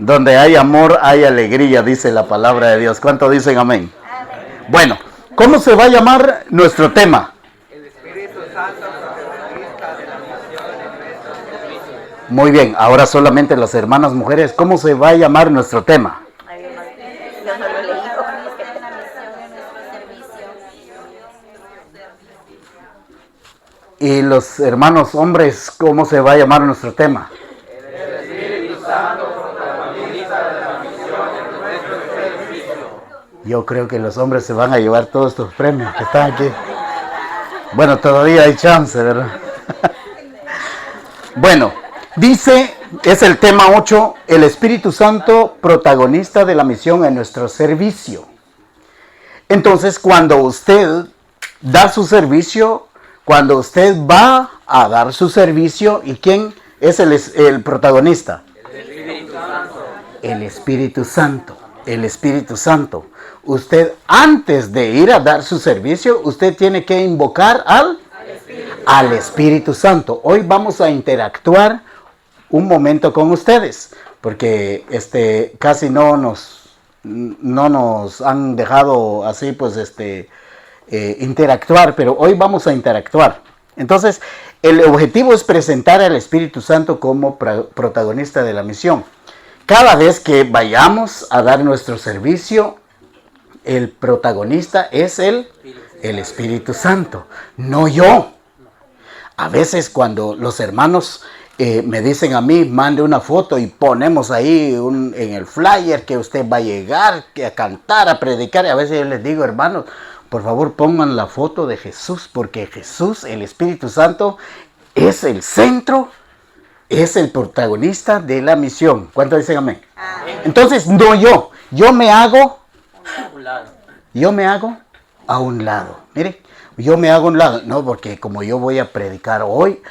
Donde hay amor, hay alegría, dice la palabra de Dios. ¿Cuánto dicen amén? Amén. Bueno, ¿cómo se va a llamar nuestro tema? El Espíritu Santo, protagonista de la misión de nuestro servicio. Muy bien, ahora solamente las hermanas mujeres, ¿cómo se va a llamar nuestro tema? Yo no lo leí. Y los hermanos hombres, ¿cómo se va a llamar nuestro tema? El Espíritu Santo, protagonista de la misión de nuestro servicio. Yo creo que los hombres se van a llevar todos estos premios que están aquí. Bueno, todavía hay chance, ¿verdad? Bueno, dice, es el tema 8, el Espíritu Santo, protagonista de la misión en nuestro servicio. Entonces, cuando usted da su servicio, cuando usted va a dar su servicio, ¿y quién es el protagonista? El Espíritu Santo. El Espíritu Santo. El Espíritu Santo. Usted, antes de ir a dar su servicio, usted tiene que invocar al Espíritu Santo. Hoy vamos a interactuar un momento con ustedes, porque casi no nos han dejado así, pues, interactuar, pero hoy vamos a interactuar. Entonces, el objetivo es presentar al Espíritu Santo como protagonista de la misión. Cada vez que vayamos a dar nuestro servicio, el protagonista es el Espíritu Santo, no yo. A veces cuando los hermanos me dicen a mí, mande una foto y ponemos ahí en el flyer que usted va a llegar a cantar, a predicar, y a veces yo les digo, hermanos, por favor pongan la foto de Jesús, porque Jesús, el Espíritu Santo, es el centro, es el protagonista de la misión. ¿Cuánto dicen amén? Entonces, no yo me hago a un lado. Mire, yo me hago a un lado. No, porque como yo voy a predicar hoy,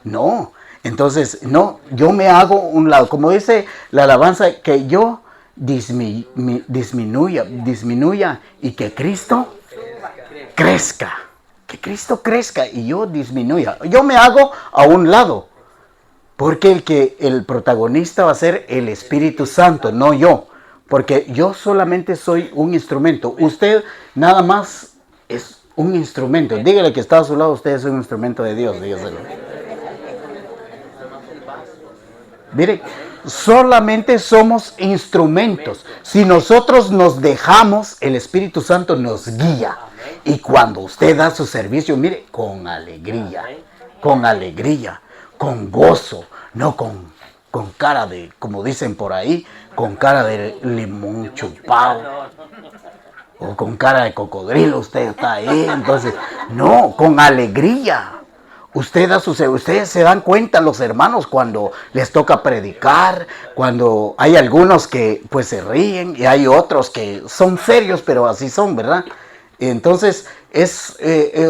no. Entonces, no, yo me hago a un lado. Como dice la alabanza, que yo disminuya y que Cristo crezca. Que Cristo crezca y yo disminuya. Yo me hago a un lado. Porque el protagonista va a ser el Espíritu Santo, no yo. Porque yo solamente soy un instrumento. Usted nada más es un instrumento. Dígale que está a su lado, usted es un instrumento de Dios. Dígaselo. Mire, solamente somos instrumentos. Si nosotros nos dejamos, el Espíritu Santo nos guía. Y cuando usted da su servicio, mire, con alegría, con gozo, no con cara de, como dicen por ahí, con cara de limón chupado o con cara de cocodrilo, usted está ahí. Entonces, no, con alegría. Ustedes se dan cuenta, los hermanos, cuando les toca predicar, cuando hay algunos que pues se ríen y hay otros que son serios, pero así son, ¿verdad? Entonces, es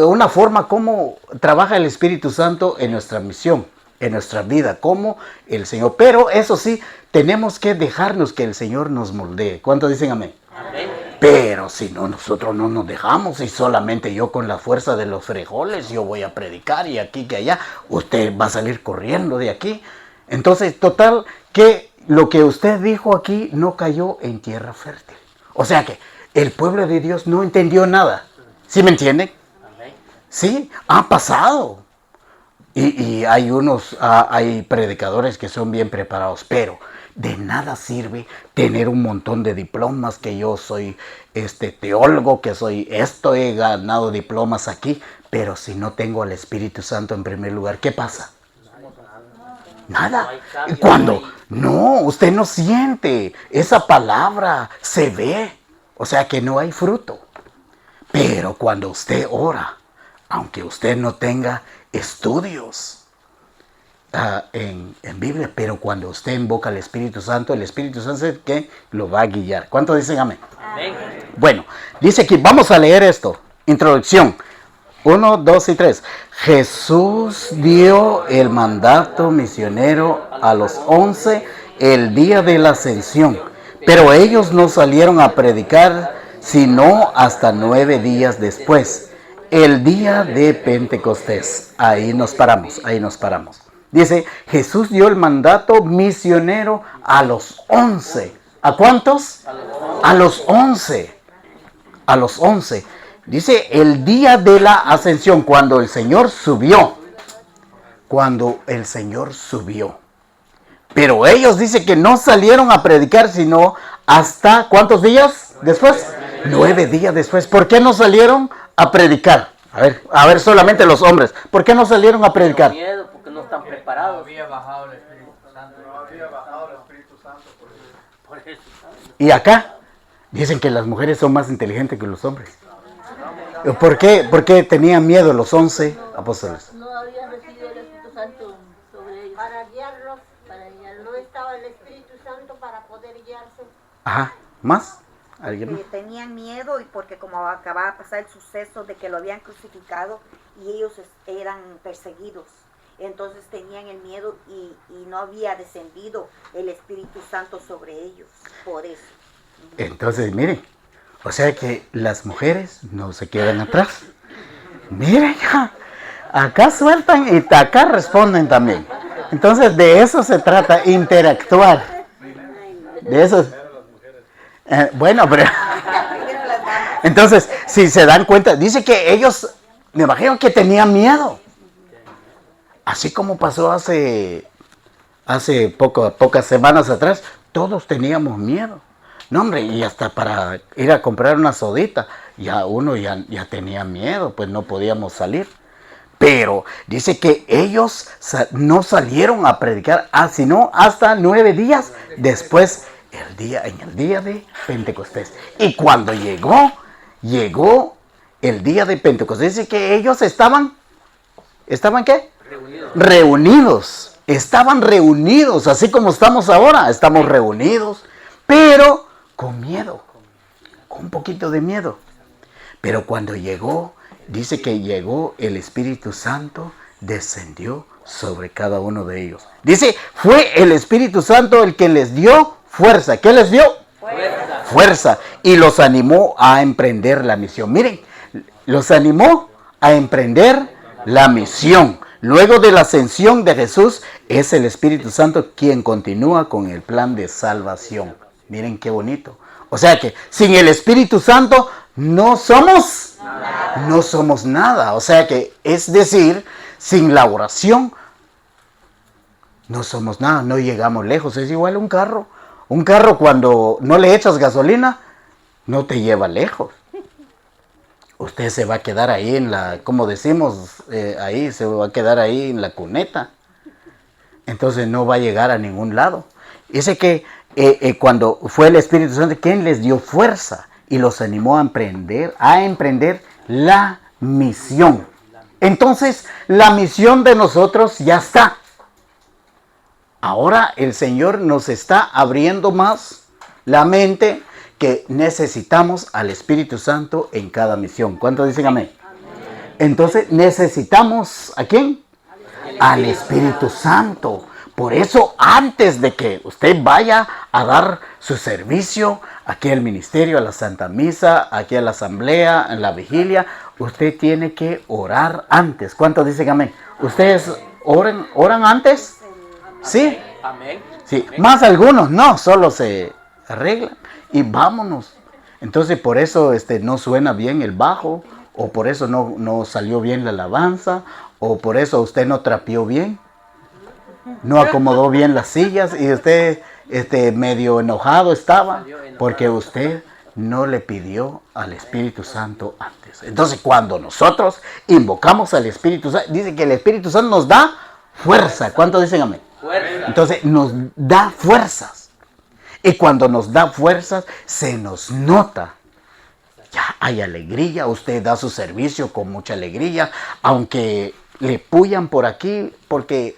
una forma como trabaja el Espíritu Santo en nuestra misión, en nuestra vida, como el Señor. Pero eso sí, tenemos que dejarnos que el Señor nos moldee. ¿Cuántos dicen amén? Amén. Pero si no, nosotros no nos dejamos y solamente yo con la fuerza de los frijoles, yo voy a predicar y aquí que allá, usted va a salir corriendo de aquí. Entonces, total, que lo que usted dijo aquí no cayó en tierra fértil. O sea que el pueblo de Dios no entendió nada. ¿Sí me entienden? Sí, ha pasado. Y hay predicadores que son bien preparados, pero de nada sirve tener un montón de diplomas, que yo soy teólogo, que soy esto, he ganado diplomas aquí, pero si no tengo al Espíritu Santo en primer lugar, ¿qué pasa? Nada. No, usted no siente, esa palabra se ve, o sea que no hay fruto. Pero cuando usted ora, aunque usted no tenga estudios en Biblia, pero cuando usted invoca al Espíritu Santo, el Espíritu Santo es el que lo va a guiar. ¿Cuántos dicen amén? Amén. Bueno, dice aquí, vamos a leer esto. Introducción. 1, 2 y 3. Jesús dio el mandato misionero a los 11 el día de la ascensión, pero ellos no salieron a predicar sino hasta 9 días después, el día de Pentecostés. Ahí nos paramos. Dice, Jesús dio el mandato misionero a los 11. ¿A cuántos? A los 11. A los 11. Dice, el día de la ascensión, cuando el Señor subió. Cuando el Señor subió. Pero ellos dicen que no salieron a predicar, sino hasta, ¿cuántos días después? 9 días después. ¿Por qué no salieron a predicar? A ver, solamente los hombres. ¿Por qué no salieron a predicar? Miedo, porque no están preparados. No había bajado el Espíritu Santo. No había bajado el Espíritu Santo por eso. Por eso, ¿sabes? Y acá dicen que las mujeres son más inteligentes que los hombres. ¿Por qué tenían miedo los 11 apóstoles? No habían recibido el Espíritu Santo sobre ellos. Para guiarlos, no estaba el Espíritu Santo para poder guiarse. Ajá, ¿más? ¿Alguien más? Tenían miedo y porque como acababa de pasar el suceso de que lo habían crucificado y ellos eran perseguidos. Entonces tenían el miedo y no había descendido el Espíritu Santo sobre ellos. Por eso. Entonces, miren, o sea que las mujeres no se quedan atrás. Miren, acá sueltan y acá responden también. Entonces, de eso se trata, interactuar. De eso. Bueno, pero... Entonces, si se dan cuenta, dice que ellos, me imagino que tenían miedo. Así como pasó hace pocas semanas atrás, todos teníamos miedo. No, hombre, y hasta para ir a comprar una sodita, uno ya tenía miedo, pues no podíamos salir. Pero dice que ellos no salieron a predicar, sino hasta 9 días después, en el día de Pentecostés. Y cuando llegó el día de Pentecostés, dice que ellos ¿estaban qué? Reunidos. Estaban reunidos, así como estamos ahora, estamos reunidos, pero con miedo, con un poquito de miedo. Pero cuando dice que llegó el Espíritu Santo, descendió sobre cada uno de ellos. Dice, fue el Espíritu Santo el que les dio fuerza. ¿Qué les dio? Fuerza. Y los animó a emprender la misión. Miren, los animó a emprender la misión. Luego de la ascensión de Jesús, es el Espíritu Santo quien continúa con el plan de salvación. Miren qué bonito. O sea que sin el Espíritu Santo no somos nada. O sea que es decir, sin la oración no somos nada, no llegamos lejos. Es igual un carro. Un carro cuando no le echas gasolina, no te lleva lejos. Usted se va a quedar ahí como decimos, se va a quedar ahí en la cuneta. Entonces no va a llegar a ningún lado. Dice que cuando fue el Espíritu Santo quien les dio fuerza y los animó a emprender la misión. Entonces la misión de nosotros ya está. Ahora el Señor nos está abriendo más la mente que necesitamos al Espíritu Santo en cada misión. ¿Cuántos dicen amén? Entonces necesitamos ¿a quién? Al Espíritu Santo. Por eso antes de que usted vaya a dar su servicio aquí al ministerio, a la Santa Misa, aquí a la asamblea, en la vigilia, usted tiene que orar antes. ¿Cuántos dicen amén? ¿Ustedes oran antes? ¿Sí? Amén. Sí, más algunos no, solo se arreglan y vámonos. Entonces por eso no suena bien el bajo, o por eso no salió bien la alabanza, o por eso usted no trapeó bien, no acomodó bien las sillas y usted medio enojado estaba porque usted no le pidió al Espíritu Santo antes. Entonces cuando nosotros invocamos al Espíritu Santo, dice que el Espíritu Santo nos da fuerza. ¿Cuántos dicen amén? Fuerza. Entonces nos da fuerzas. Y cuando nos da fuerzas, se nos nota. Ya hay alegría, usted da su servicio con mucha alegría, aunque le puyan por aquí, porque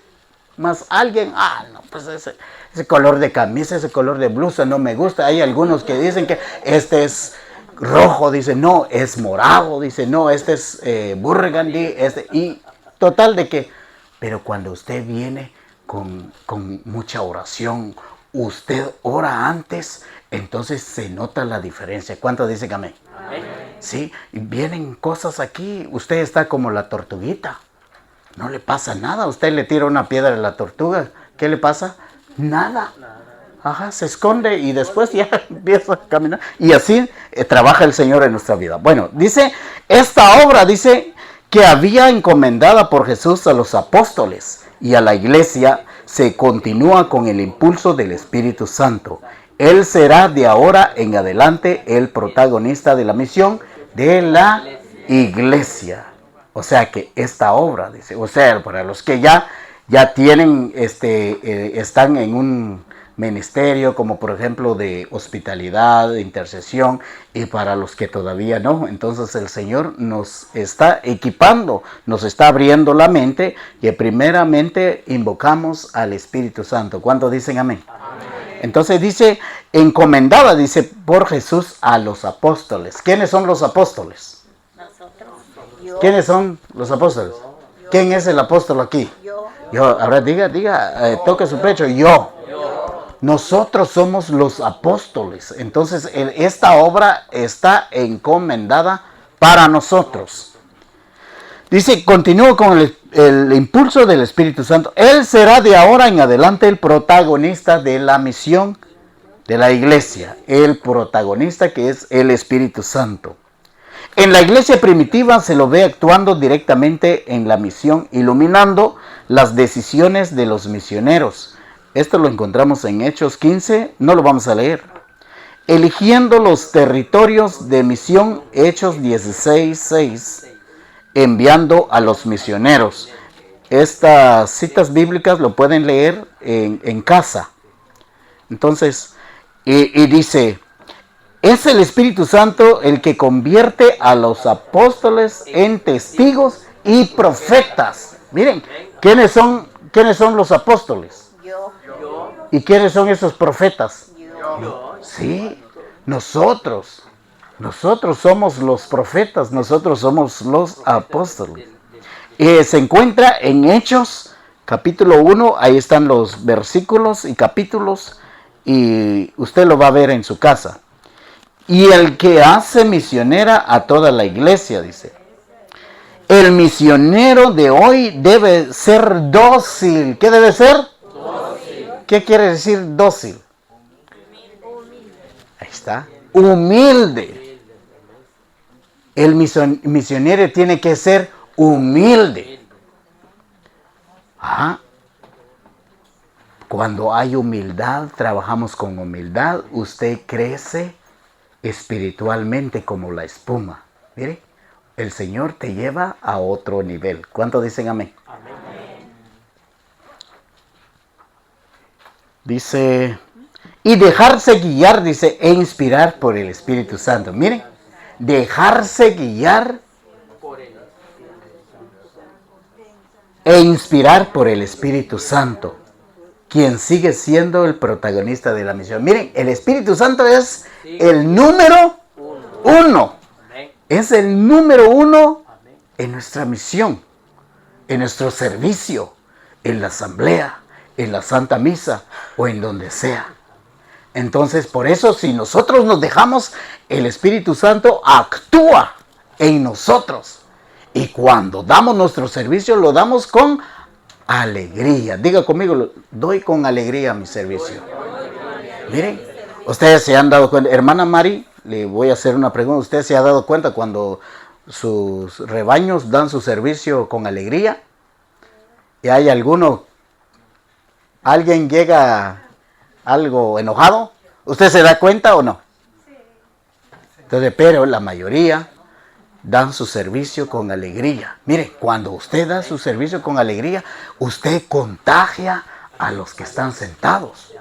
más alguien, no, pues ese color de camisa, ese color de blusa no me gusta. Hay algunos que dicen que este es rojo, dicen no, es morado, dicen no, este es burgundy, y total de que, pero cuando usted viene con mucha oración, usted ora antes, entonces se nota la diferencia. ¿Cuántos dicen amén? Amén. Sí, y vienen cosas aquí, usted está como la tortuguita. no le pasa nada. Usted le tira una piedra a la tortuga, ¿qué le pasa? Nada. Ajá, se esconde y después ya empieza a caminar. Y así trabaja el Señor en nuestra vida. Bueno, dice, esta obra, dice, que había encomendada por Jesús a los apóstoles y a la iglesia, se continúa con el impulso del Espíritu Santo. Él será de ahora en adelante el protagonista de la misión de la iglesia. O sea que esta obra, dice, o sea, para los que ya tienen, están en un ministerio, como por ejemplo de hospitalidad, de intercesión, y para los que todavía no, entonces el Señor nos está equipando, nos está abriendo la mente, y primeramente invocamos al Espíritu Santo. ¿Cuántos dicen amén? Entonces dice, encomendada, dice, por Jesús a los apóstoles. ¿Quiénes son los apóstoles? Nosotros. ¿Quiénes son los apóstoles? ¿Quién es el apóstol aquí? Yo. Ahora diga, toque su pecho. Yo. Nosotros somos los apóstoles. Entonces, esta obra está encomendada para nosotros. Dice, continúo con el impulso del Espíritu Santo. Él será de ahora en adelante el protagonista de la misión de la iglesia. El protagonista que es el Espíritu Santo. En la iglesia primitiva se lo ve actuando directamente en la misión, iluminando las decisiones de los misioneros. Esto lo encontramos en Hechos 15, no lo vamos a leer. Eligiendo los territorios de misión, Hechos 16:6, enviando a los misioneros. Estas citas bíblicas lo pueden leer en casa. Entonces, y dice, es el Espíritu Santo el que convierte a los apóstoles en testigos y profetas. Miren, ¿quiénes son los apóstoles? Yo. ¿Y quiénes son esos profetas? Yo. Sí, nosotros somos los profetas, nosotros somos los apóstoles. Se encuentra en Hechos, capítulo 1, ahí están los versículos y capítulos, y usted lo va a ver en su casa. Y el que hace misionera a toda la iglesia, dice. El misionero de hoy debe ser dócil. ¿Qué debe ser? Dócil. ¿Qué quiere decir dócil? Ahí está. Humilde. El misionero tiene que ser humilde. Cuando hay humildad, trabajamos con humildad, usted crece espiritualmente como la espuma. Mire, el Señor te lleva a otro nivel. ¿Cuántos dicen amén? Amén. Dice, y dejarse guiar, dice, e inspirar por el Espíritu Santo. Miren, dejarse guiar e inspirar por el Espíritu Santo, quien sigue siendo el protagonista de la misión. Miren, el Espíritu Santo es el número uno. Es el número uno en nuestra misión, en nuestro servicio, en la asamblea, en la Santa Misa o en donde sea. Entonces, por eso, si nosotros nos dejamos, el Espíritu Santo actúa en nosotros. Y cuando damos nuestro servicio, lo damos con alegría. Diga conmigo, doy con alegría mi servicio. Miren, ustedes se han dado cuenta, hermana Mari, le voy a hacer una pregunta. ¿Usted se ha dado cuenta cuando sus rebaños dan su servicio con alegría? ¿Y hay alguien llega algo enojado? ¿Usted se da cuenta o no? Entonces, pero la mayoría dan su servicio con alegría. Mire, cuando usted da su servicio con alegría, usted contagia a los que están sentados.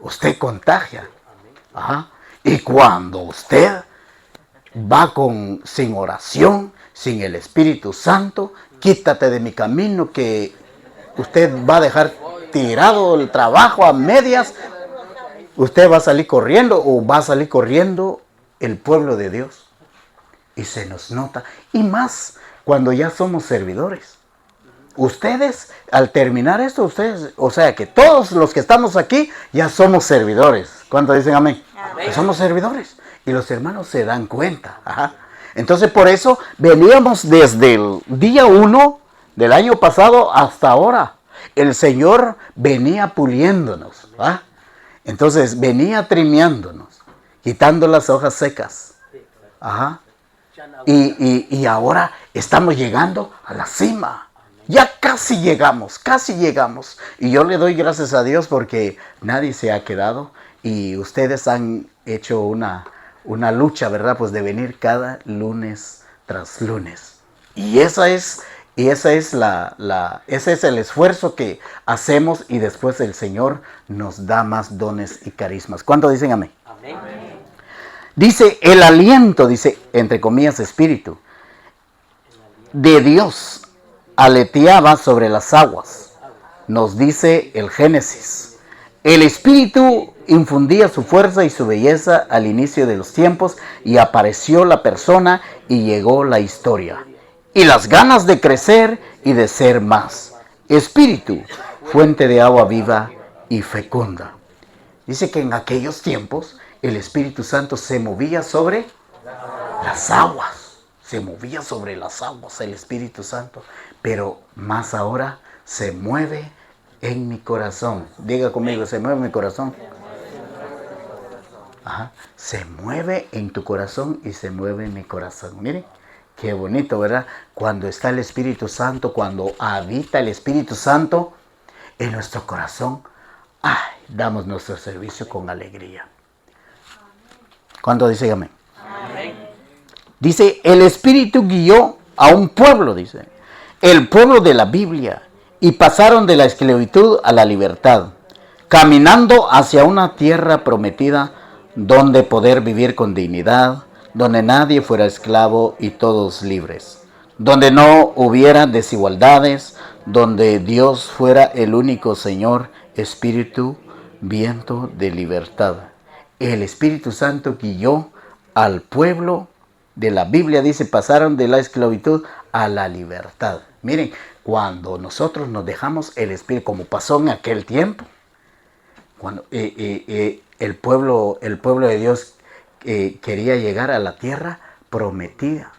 Usted contagia. Y cuando usted va sin oración, sin el Espíritu Santo, quítate de mi camino, que usted va a dejar tirado el trabajo a medias. Usted va a salir corriendo, o va a salir corriendo el pueblo de Dios. Y se nos nota. Y más cuando ya somos servidores. Ustedes, al terminar esto, ustedes, o sea que todos los que estamos aquí ya somos servidores. ¿Cuántos dicen amén? Que somos servidores. Y los hermanos se dan cuenta. Entonces, por eso veníamos desde el día 1 del año pasado hasta ahora. El Señor venía puliéndonos, ¿va? Entonces venía trimeándonos, quitando las hojas secas. Ajá. Y ahora estamos llegando a la cima. Ya casi llegamos. Y yo le doy gracias a Dios porque nadie se ha quedado. Y ustedes han hecho una lucha, ¿verdad? Pues de venir cada lunes tras lunes. Y ese es el esfuerzo que hacemos y después el Señor nos da más dones y carismas. ¿Cuánto dicen amén? Amén. Dice, el aliento, dice, entre comillas, espíritu, de Dios aleteaba sobre las aguas. Nos dice el Génesis. El espíritu infundía su fuerza y su belleza al inicio de los tiempos y apareció la persona y llegó la historia. Y las ganas de crecer y de ser más. Espíritu, fuente de agua viva y fecunda. Dice que en aquellos tiempos el Espíritu Santo se movía sobre las aguas. Se movía sobre las aguas el Espíritu Santo. Pero más ahora se mueve en mi corazón. Diga conmigo, se mueve en mi corazón. Ajá. Se mueve en tu corazón y se mueve en mi corazón. Miren. Qué bonito, ¿verdad? Cuando está el Espíritu Santo, cuando habita el Espíritu Santo en nuestro corazón, ¡ay! Damos nuestro servicio con alegría. ¿Cuánto dice amén? Amén? Dice, el Espíritu guió a un pueblo, dice, el pueblo de la Biblia, y pasaron de la esclavitud a la libertad, caminando hacia una tierra prometida donde poder vivir con dignidad, donde nadie fuera esclavo y todos libres, donde no hubiera desigualdades, donde Dios fuera el único Señor, Espíritu, viento de libertad. El Espíritu Santo guió al pueblo de la Biblia, dice, pasaron de la esclavitud a la libertad. Miren, cuando nosotros nos dejamos el Espíritu, como pasó en aquel tiempo, cuando el pueblo de Dios quería llegar a la tierra prometida.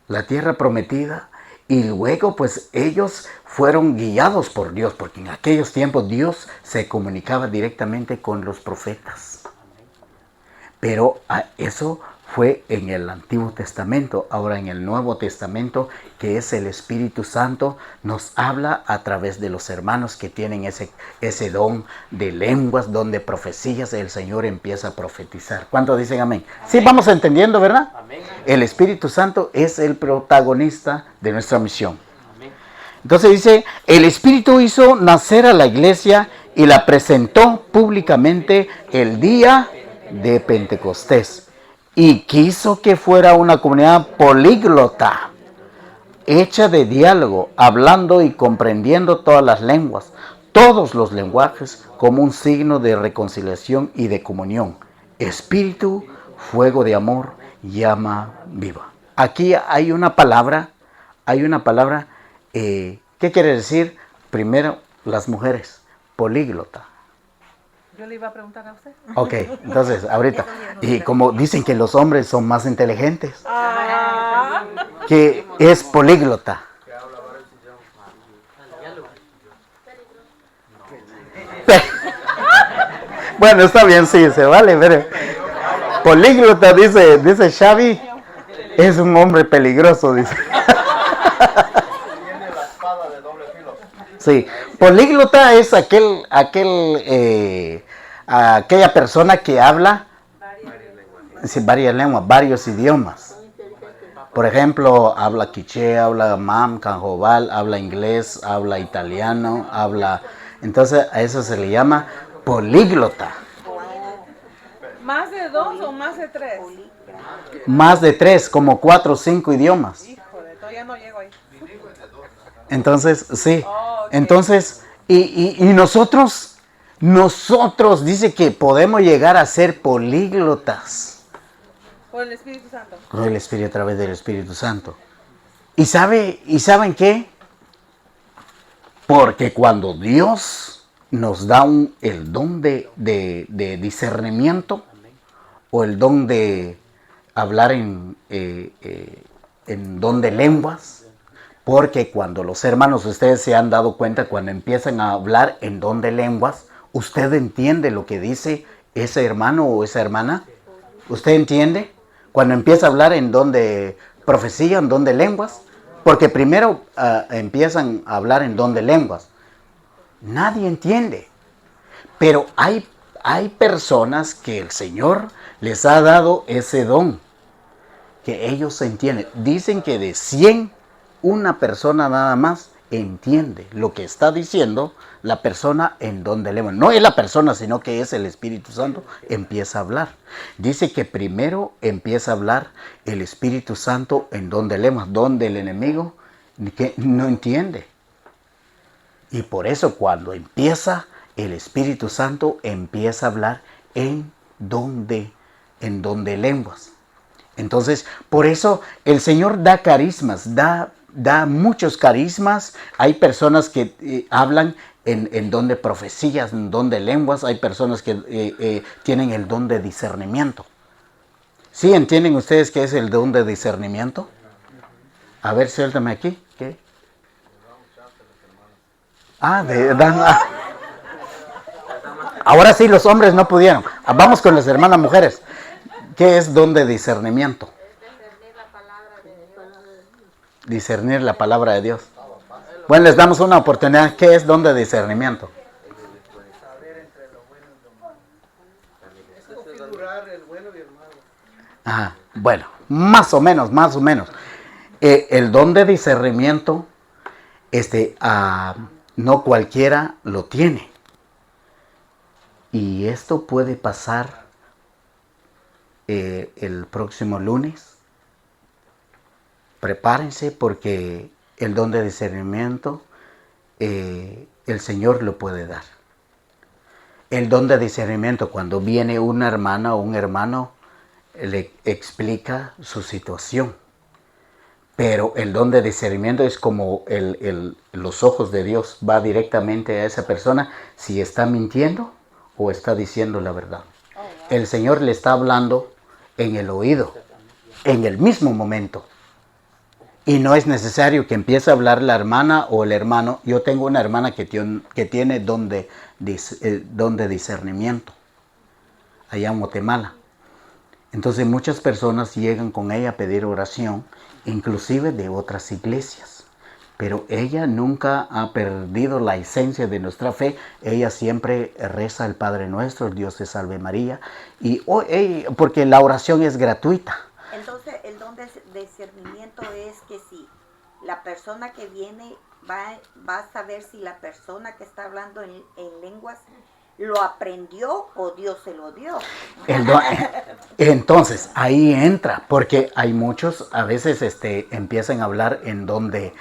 La tierra prometida. Y luego pues ellos fueron guiados por Dios. Porque en aquellos tiempos Dios se comunicaba directamente con los profetas. Pero eso fue en el Antiguo Testamento. Ahora en el Nuevo Testamento, que es el Espíritu Santo, nos habla a través de los hermanos que tienen ese don de lenguas, don de profecías. El Señor empieza a profetizar. ¿Cuántos dicen amén? Amén. Sí, vamos entendiendo, ¿verdad? Amén. El Espíritu Santo es el protagonista de nuestra misión. Amén. Entonces dice, el Espíritu hizo nacer a la iglesia y la presentó públicamente el día de Pentecostés. Y quiso que fuera una comunidad políglota, hecha de diálogo, hablando y comprendiendo todas las lenguas, todos los lenguajes, como un signo de reconciliación y de comunión. Espíritu, fuego de amor, llama viva. Aquí hay una palabra, ¿qué quiere decir? Primero, las mujeres, políglota. Yo le iba a preguntar a usted. Ok, entonces, ahorita. Y como dicen que los hombres son más inteligentes, que es políglota. Bueno, está bien, sí, se vale, pero políglota, dice Xavi, es un hombre peligroso, dice. Sí, políglota es aquella persona que habla varias lenguas, varios idiomas. Por ejemplo, habla quiché, habla mam, canjobal, habla inglés, habla italiano, entonces a eso se le llama políglota. ¿Más de 2 o más de 3? Más de 3, como 4 o 5 idiomas. Híjole, todavía no llego ahí. Entonces, sí. Oh, okay. Entonces, y nosotros dice que podemos llegar a ser políglotas. Por el Espíritu Santo. Por el Espíritu, a través del Espíritu Santo. ¿Y saben qué? Porque cuando Dios nos da el don de discernimiento, o el don de hablar en don de lenguas, Porque cuando los hermanos, ustedes se han dado cuenta, cuando empiezan a hablar en don de lenguas, ¿usted entiende lo que dice ese hermano o esa hermana? ¿Usted entiende? Cuando empieza a hablar en don de profecía, en don de lenguas, porque primero empiezan a hablar en don de lenguas. Nadie entiende. Pero hay personas que el Señor les ha dado ese don, que ellos entienden. Dicen que de 100, una persona nada más entiende lo que está diciendo la persona en don de lenguas. No es la persona, sino que es el Espíritu Santo, empieza a hablar. Dice que primero empieza a hablar el Espíritu Santo en don de lenguas, donde el enemigo que no entiende. Y por eso cuando empieza el Espíritu Santo, empieza a hablar en don de lenguas. Entonces, por eso el Señor da carismas, da muchos carismas. Hay personas que hablan en don de profecías, en don de lenguas. Hay personas que tienen el don de discernimiento. ¿Sí entienden ustedes qué es el don de discernimiento? A ver, suéltame aquí. ¿Qué? Ahora sí, los hombres no pudieron. Vamos con las hermanas mujeres. ¿Qué es don de discernimiento? Discernir la palabra de Dios. Bueno, les damos una oportunidad. ¿Qué es don de discernimiento? Configurar el bueno y el malo. Ajá, bueno, más o menos. El don de discernimiento, no cualquiera lo tiene. Y esto puede pasar el próximo lunes. Prepárense porque el don de discernimiento el Señor lo puede dar. El don de discernimiento, cuando viene una hermana o un hermano, le explica su situación. Pero el don de discernimiento es como los ojos de Dios, va directamente a esa persona si está mintiendo o está diciendo la verdad. El Señor le está hablando en el oído, en el mismo momento. Y no es necesario que empiece a hablar la hermana o el hermano. Yo tengo una hermana que tiene don de discernimiento, allá en Guatemala. Entonces muchas personas llegan con ella a pedir oración, inclusive de otras iglesias. Pero ella nunca ha perdido la esencia de nuestra fe. Ella siempre reza el Padre Nuestro, el Dios te salve María, porque la oración es gratuita. Entonces, el don de discernimiento es que si la persona que viene va a saber si la persona que está hablando en lenguas lo aprendió o Dios se lo dio. Entonces, ahí entra, porque hay muchos, a veces empiezan a hablar en don de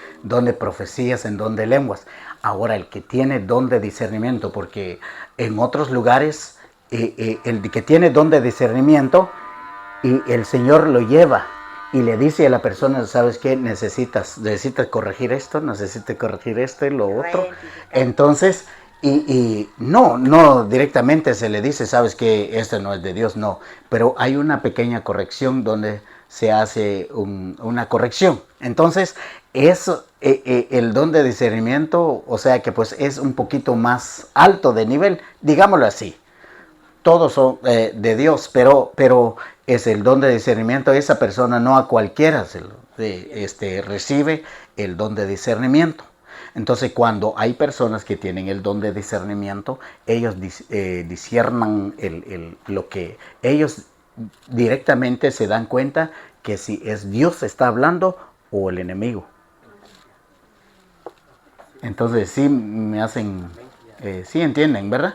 profecías, en don de lenguas. Ahora, el que tiene don de discernimiento, porque en otros lugares, el que tiene don de discernimiento, y el Señor lo lleva y le dice a la persona, ¿sabes qué? Necesitas corregir esto, necesitas corregir esto y lo otro. Entonces, y no directamente se le dice, ¿sabes qué? Esto no es de Dios, no. Pero hay una pequeña corrección donde se hace una corrección. Entonces, eso, el don de discernimiento, o sea que pues es un poquito más alto de nivel, digámoslo así. Todos son de Dios, pero es el don de discernimiento. Esa persona no a cualquiera recibe el don de discernimiento. Entonces, cuando hay personas que tienen el don de discernimiento, ellos disciernan lo que ellos directamente se dan cuenta que si es Dios está hablando o el enemigo. Entonces, sí me hacen, sí entienden, ¿verdad?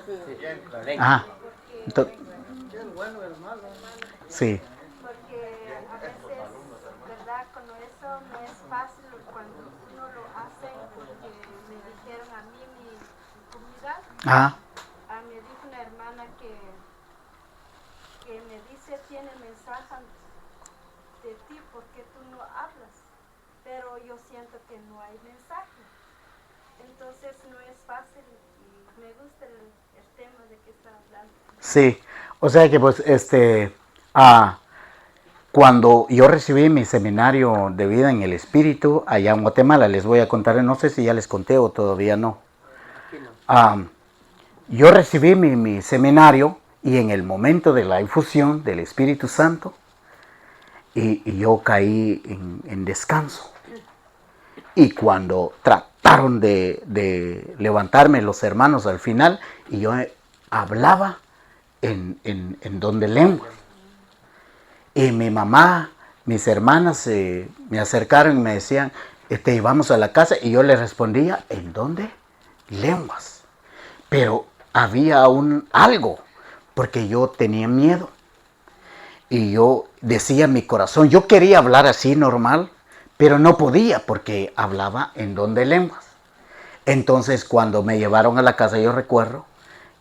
Ajá. Sí. Porque a veces, ¿verdad? Con eso no es fácil cuando uno lo hace, porque me dijeron a mí, mi comunidad, me dijo una hermana que me dice, tiene mensaje de ti, porque tú no hablas, pero yo siento que no hay mensaje. Entonces no es fácil y me gusta el tema de que está hablando. Sí, o sea que pues cuando yo recibí mi seminario de vida en el Espíritu allá en Guatemala, les voy a contar, no sé si ya les conté o todavía no. Yo recibí mi seminario y en el momento de la infusión del Espíritu Santo, y yo caí en descanso. Y cuando trataron de levantarme los hermanos al final, y yo hablaba en don de lengua. Y mi mamá, mis hermanas me acercaron y me decían, vamos a la casa. Y yo les respondía, ¿en dónde? Lenguas. Pero había algo, porque yo tenía miedo. Y yo decía en mi corazón, yo quería hablar así normal, pero no podía porque hablaba en don de lenguas. Entonces cuando me llevaron a la casa, yo recuerdo,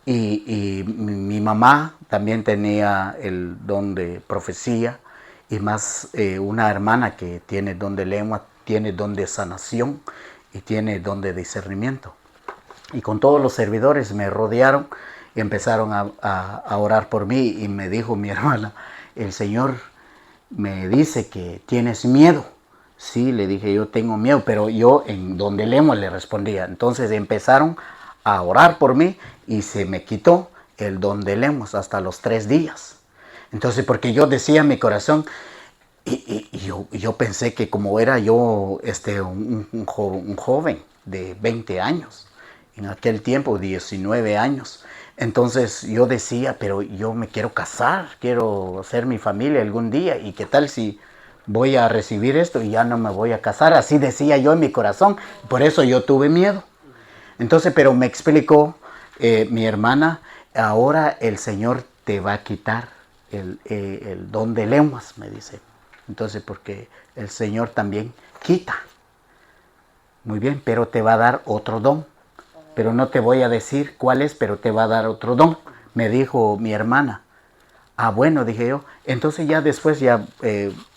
y mi mamá también tenía el don de profecía, y más una hermana que tiene don de lengua, tiene don de sanación y tiene don de discernimiento. Y con todos los servidores me rodearon y empezaron a orar por mí, y me dijo mi hermana, el Señor me dice que tienes miedo. Sí, le dije, yo tengo miedo, pero yo en don de lengua le respondía. Entonces empezaron a orar por mí y se me quitó el don de lenguas hasta los 3 días. Entonces, porque yo decía en mi corazón, y yo pensé que como era yo un joven de 20 años, en aquel tiempo 19 años, entonces yo decía, pero yo me quiero casar, quiero hacer mi familia algún día, y qué tal si voy a recibir esto y ya no me voy a casar. Así decía yo en mi corazón, por eso yo tuve miedo. Entonces, pero me explicó mi hermana, ahora el Señor te va a quitar el don de lenguas, me dice. Entonces, porque el Señor también quita. Muy bien, pero te va a dar otro don. Pero no te voy a decir cuál es, pero te va a dar otro don, me dijo mi hermana. Ah, bueno, dije yo. Entonces ya después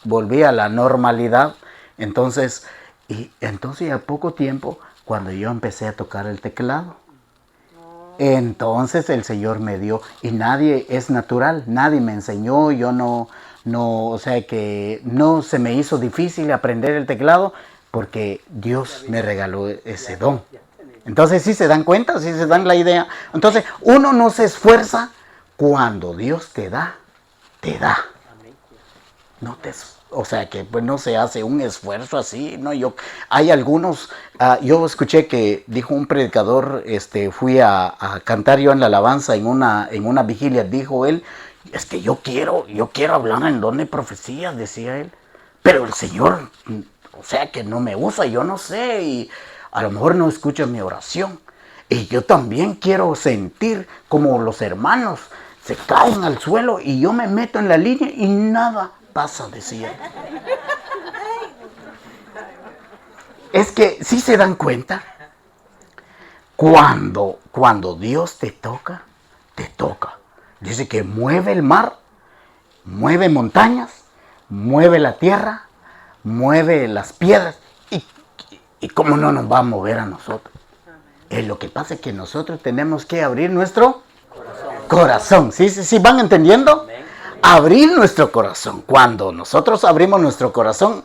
volví a la normalidad. Entonces a poco tiempo, cuando yo empecé a tocar el teclado, entonces el Señor me dio, y nadie es natural, nadie me enseñó, yo no, o sea que no se me hizo difícil aprender el teclado, porque Dios me regaló ese don. Entonces, ¿sí se dan cuenta? ¿Sí se dan la idea? Entonces, uno no se esfuerza, cuando Dios te da, te da. O sea que pues no se hace un esfuerzo así, ¿no? Hay algunos, yo escuché que dijo un predicador, fui a cantar yo en la alabanza en una vigilia, dijo él, es que yo quiero hablar en don de profecías, decía él, pero el Señor, o sea que no me usa, yo no sé, y a lo mejor no escucha mi oración. Y yo también quiero sentir como los hermanos se caen al suelo y yo me meto en la línea y nada pasa, decía. Es que si se dan cuenta, cuando Dios te toca, te toca. Dice que mueve el mar, mueve montañas, mueve la tierra, mueve las piedras. ¿Y cómo no nos va a mover a nosotros? Lo que pasa es que nosotros tenemos que abrir nuestro corazón. ¿Sí van entendiendo? Abrir nuestro corazón. Cuando nosotros abrimos nuestro corazón,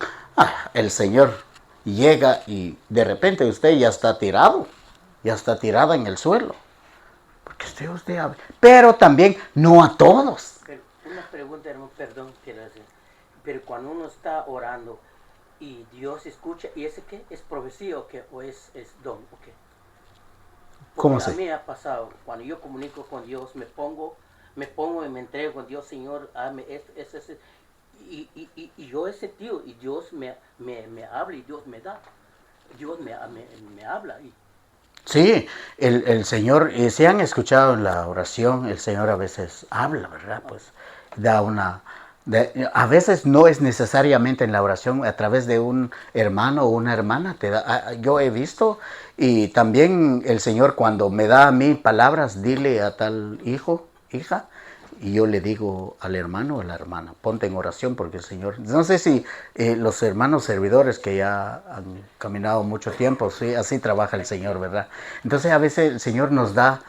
el Señor llega y de repente usted ya está tirado, ya está tirada en el suelo. Porque usted abre. Pero también no a todos. Una pregunta, hermano, perdón, quiero decir. Pero cuando uno está orando y Dios escucha, ¿y ese qué? ¿Es profecía o qué? ¿O es don? ¿O qué? ¿Cómo así? se? A mí me ha pasado, cuando yo comunico con Dios, me pongo y me entrego con Dios, Señor, hazme esto, y yo he sentido, y Dios me habla, y Dios me da, Dios me habla. Sí, el Señor, si han escuchado en la oración, el Señor a veces habla, ¿verdad? Pues da a veces no es necesariamente en la oración, a través de un hermano o una hermana te da. Yo he visto, y también el Señor cuando me da a mí palabras, dile a tal hijo, hija, y yo le digo al hermano o a la hermana, ponte en oración porque el Señor, no sé si los hermanos servidores que ya han caminado mucho tiempo, sí, así trabaja el Señor, ¿verdad? Entonces a veces el Señor nos da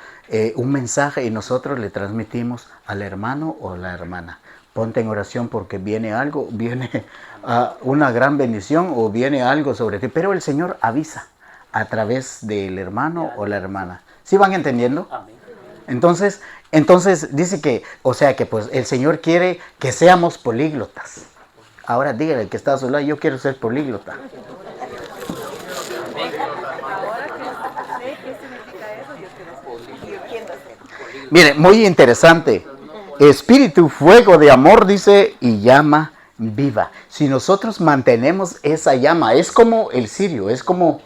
un mensaje y nosotros le transmitimos al hermano o a la hermana. ponte en oración porque viene algo, viene una gran bendición o viene algo sobre ti. Pero el Señor avisa a través del hermano o la hermana. ¿Sí van entendiendo? Amén. Entonces dice que, o sea que pues el Señor quiere que seamos políglotas. Ahora dígale al que está a su lado, yo quiero ser políglota. Ahora que sé qué significa eso, yo quiero ser. Mire, muy interesante. Espíritu, fuego de amor, dice, y llama viva. Si nosotros mantenemos esa llama, es como el cirio, es como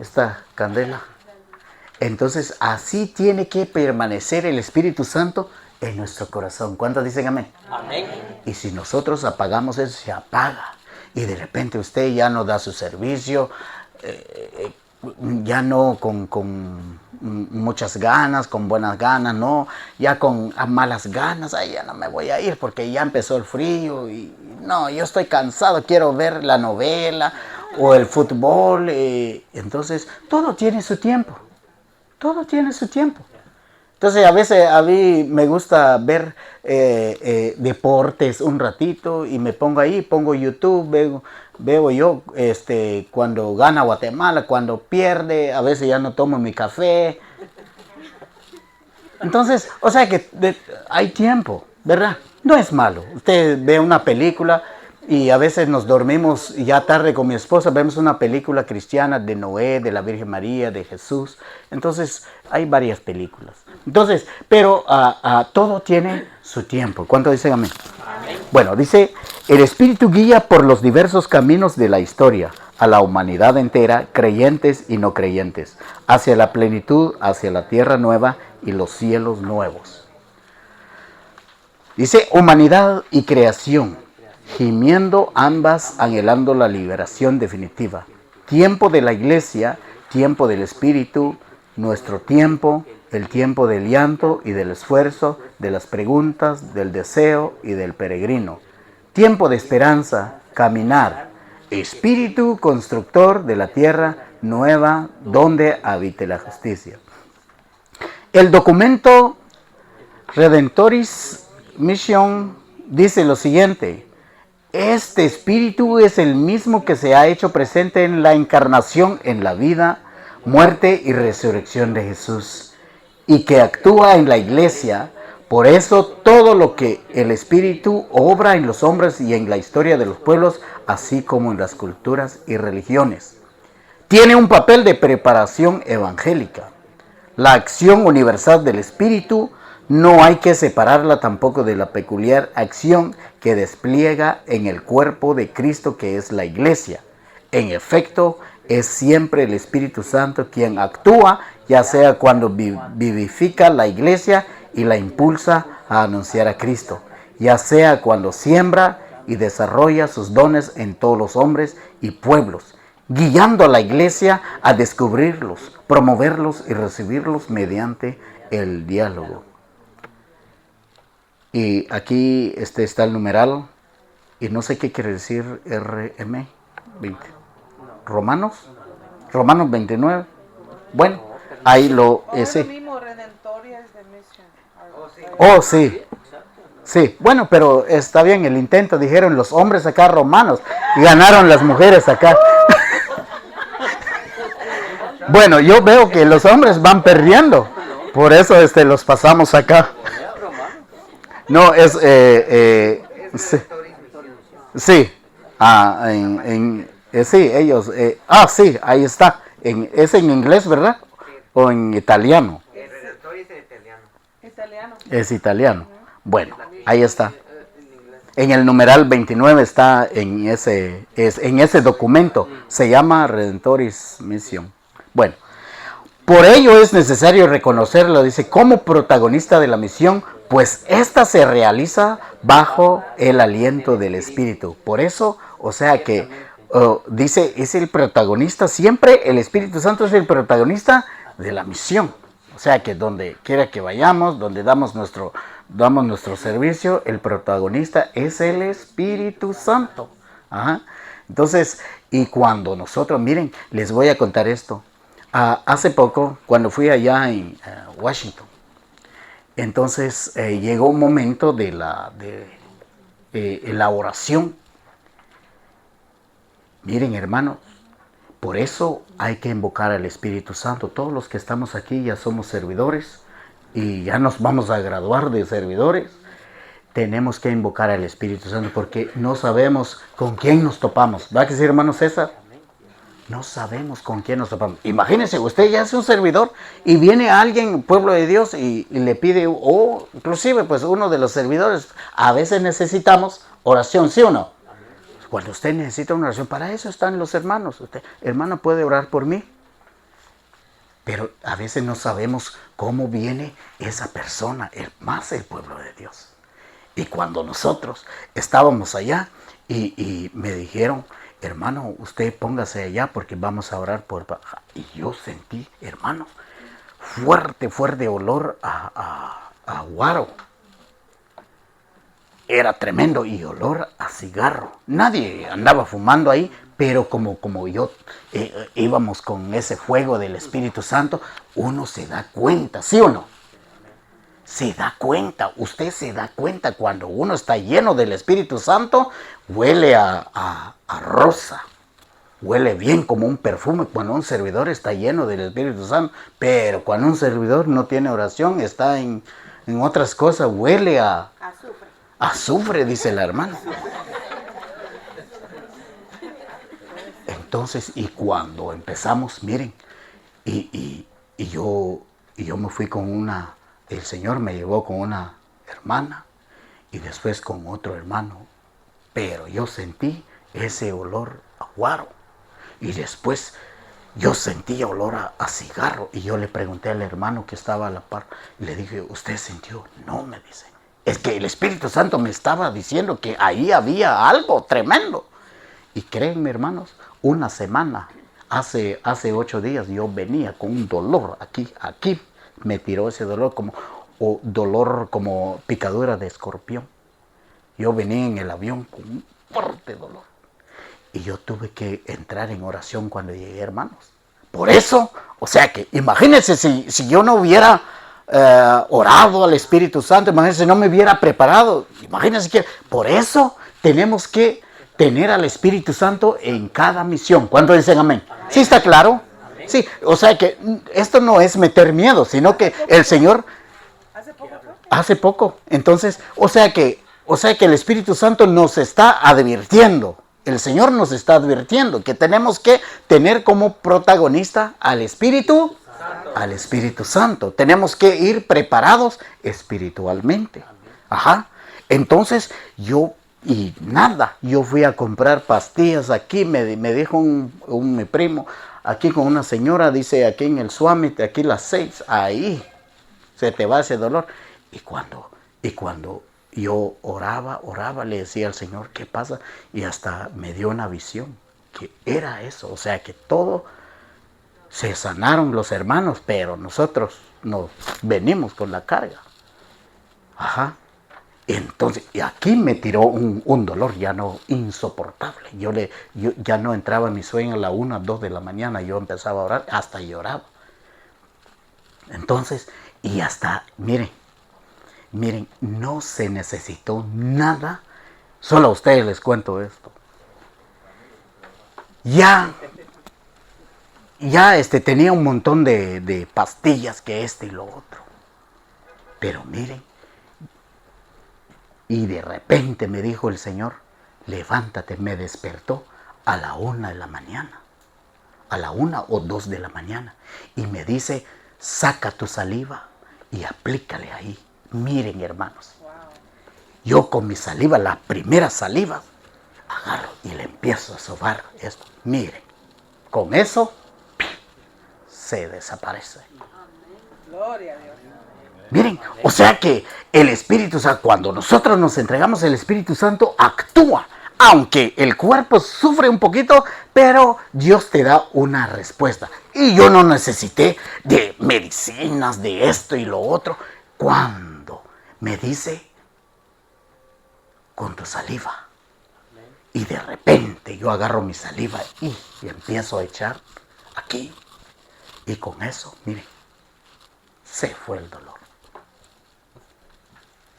esta candela. Entonces, así tiene que permanecer el Espíritu Santo en nuestro corazón. ¿Cuántos dicen amén? Amén. Y si nosotros apagamos eso, se apaga. Y de repente usted ya no da su servicio, ya no con muchas ganas, con buenas ganas, no, ya con malas ganas, ay, ya no me voy a ir porque ya empezó el frío y no, yo estoy cansado, quiero ver la novela o el fútbol. Entonces, todo tiene su tiempo, todo tiene su tiempo. Entonces, a veces a mí me gusta ver deportes un ratito y me pongo ahí, pongo YouTube, veo yo cuando gana Guatemala, cuando pierde, a veces ya no tomo mi café. Entonces, o sea que hay tiempo, ¿verdad? No es malo. Usted ve una película y a veces nos dormimos ya tarde con mi esposa, vemos una película cristiana de Noé, de la Virgen María, de Jesús. Entonces, hay varias películas. Entonces, pero todo tiene su tiempo. ¿Cuánto dicen amén? Amén. Bueno, dice, el Espíritu guía por los diversos caminos de la historia a la humanidad entera, creyentes y no creyentes, hacia la plenitud, hacia la tierra nueva y los cielos nuevos. Dice, humanidad y creación, gimiendo ambas, anhelando la liberación definitiva. Tiempo de la iglesia, tiempo del Espíritu, nuestro tiempo, el tiempo del llanto y del esfuerzo, de las preguntas, del deseo y del peregrino. Tiempo de esperanza, caminar. Espíritu constructor de la tierra nueva donde habite la justicia. El documento Redentoris Mission dice lo siguiente. Este espíritu es el mismo que se ha hecho presente en la encarnación, en la vida, muerte y resurrección de Jesús, y que actúa en la iglesia. Por eso todo lo que el espíritu obra en los hombres y en la historia de los pueblos, así como en las culturas y religiones, tiene un papel de preparación evangélica. La acción universal del espíritu no hay que separarla tampoco de la peculiar acción que despliega en el cuerpo de Cristo, que es la iglesia. En efecto, es siempre el Espíritu Santo quien actúa, ya sea cuando vivifica la iglesia y la impulsa a anunciar a Cristo, ya sea cuando siembra y desarrolla sus dones en todos los hombres y pueblos, guiando a la iglesia a descubrirlos, promoverlos y recibirlos mediante el diálogo. Y aquí está el numeral, y no sé qué quiere decir RM 20. Romanos 29. Bueno, ahí lo Ese mismo Redentoria es de Mission. Oh, sí. Sí, bueno, pero está bien el intento, dijeron los hombres acá romanos y ganaron las mujeres acá. Bueno, yo veo que los hombres van perdiendo, por eso los pasamos acá. No, es sí. Sí. Sí, ellos. Sí, ahí está. Es en inglés, ¿verdad? O en italiano. Italiano. Es italiano. Bueno, ahí está. En el numeral 29 está en ese documento. Se llama Redentoris Mission. Bueno, por ello es necesario reconocerlo, dice, como protagonista de la misión, pues esta se realiza bajo el aliento del Espíritu. Por eso, o sea que dice, es el protagonista, siempre el Espíritu Santo es el protagonista de la misión. O sea que donde quiera que vayamos, donde damos nuestro servicio, el protagonista es el Espíritu Santo. Ajá. Entonces, y cuando nosotros, miren, les voy a contar esto. Hace poco, cuando fui allá en Washington, entonces llegó un momento la oración. Miren, hermanos, por eso hay que invocar al Espíritu Santo. Todos los que estamos aquí ya somos servidores y ya nos vamos a graduar de servidores. Tenemos que invocar al Espíritu Santo porque no sabemos con quién nos topamos. ¿Va a decir, hermano César? No sabemos con quién nos topamos. Imagínense, usted ya es un servidor y viene alguien, pueblo de Dios, y le pide, o inclusive pues uno de los servidores, a veces necesitamos oración, ¿sí o no? Cuando usted necesita una oración, para eso están los hermanos. Usted, hermano, puede orar por mí. Pero a veces no sabemos cómo viene esa persona, más el pueblo de Dios. Y cuando nosotros estábamos allá y me dijeron, hermano, usted póngase allá porque vamos a orar por... Y yo sentí, hermano, fuerte olor a guaro. Era tremendo y olor a cigarro. Nadie andaba fumando ahí, pero como yo íbamos con ese fuego del Espíritu Santo, uno se da cuenta, ¿sí o no? Se da cuenta, usted se da cuenta cuando uno está lleno del Espíritu Santo, huele a rosa, huele bien como un perfume cuando un servidor está lleno del Espíritu Santo, pero cuando un servidor no tiene oración, está en otras cosas, huele a azufre, dice la hermana. Entonces, y cuando empezamos, miren, y yo me fui con una... El Señor me llevó con una hermana y después con otro hermano. Pero yo sentí ese olor a guaro. Y después yo sentí olor a cigarro. Y yo le pregunté al hermano que estaba a la par. Y le dije, ¿usted sintió? No, me dice. Es que el Espíritu Santo me estaba diciendo que ahí había algo tremendo. Y créanme, hermanos, una semana, hace 8 días yo venía con un dolor aquí. Me tiró ese dolor como picadura de escorpión. Yo venía en el avión con un fuerte dolor. Y yo tuve que entrar en oración cuando llegué, hermanos. Por eso, o sea que, imagínense si yo no hubiera orado al Espíritu Santo, imagínense, no me hubiera preparado. Imagínense que, por eso tenemos que tener al Espíritu Santo en cada misión. ¿Cuántos dicen amén? ¿Sí está claro? Sí, o sea que esto no es meter miedo, sino que el Señor hace poco. Entonces, o sea que el Espíritu Santo nos está advirtiendo. El Señor nos está advirtiendo que tenemos que tener como protagonista al Espíritu Santo. Tenemos que ir preparados espiritualmente. Ajá. Entonces, yo fui a comprar pastillas aquí, me dijo mi primo, aquí con una señora, dice, aquí en el Suamit, aquí las 6, ahí se te va ese dolor. Y cuando yo oraba, le decía al Señor, ¿qué pasa? Y hasta me dio una visión, que era eso, o sea que todo se sanaron los hermanos, pero nosotros nos venimos con la carga. Ajá. Entonces, y aquí me tiró un dolor ya no insoportable. Yo ya no entraba en mi sueño a la 1, 2 de la mañana. Yo empezaba a orar, hasta lloraba. Entonces, y hasta, miren, no se necesitó nada. Solo a ustedes les cuento esto. Ya tenía un montón de pastillas que y lo otro. Pero miren, y de repente me dijo el Señor, levántate, me despertó a la 1 de la mañana, a la 1 o 2 de la mañana, y me dice, saca tu saliva y aplícale ahí. Miren, hermanos, yo con mi saliva, la primera saliva, agarro y le empiezo a sobar esto. Miren, con eso se desaparece. Gloria a Dios. Miren, o sea que el Espíritu Santo, cuando nosotros nos entregamos, el Espíritu Santo actúa. Aunque el cuerpo sufre un poquito, pero Dios te da una respuesta. Y yo no necesité de medicinas, de esto y lo otro. Cuando me dice, con tu saliva. Y de repente yo agarro mi saliva y empiezo a echar aquí. Y con eso, miren, se fue el dolor.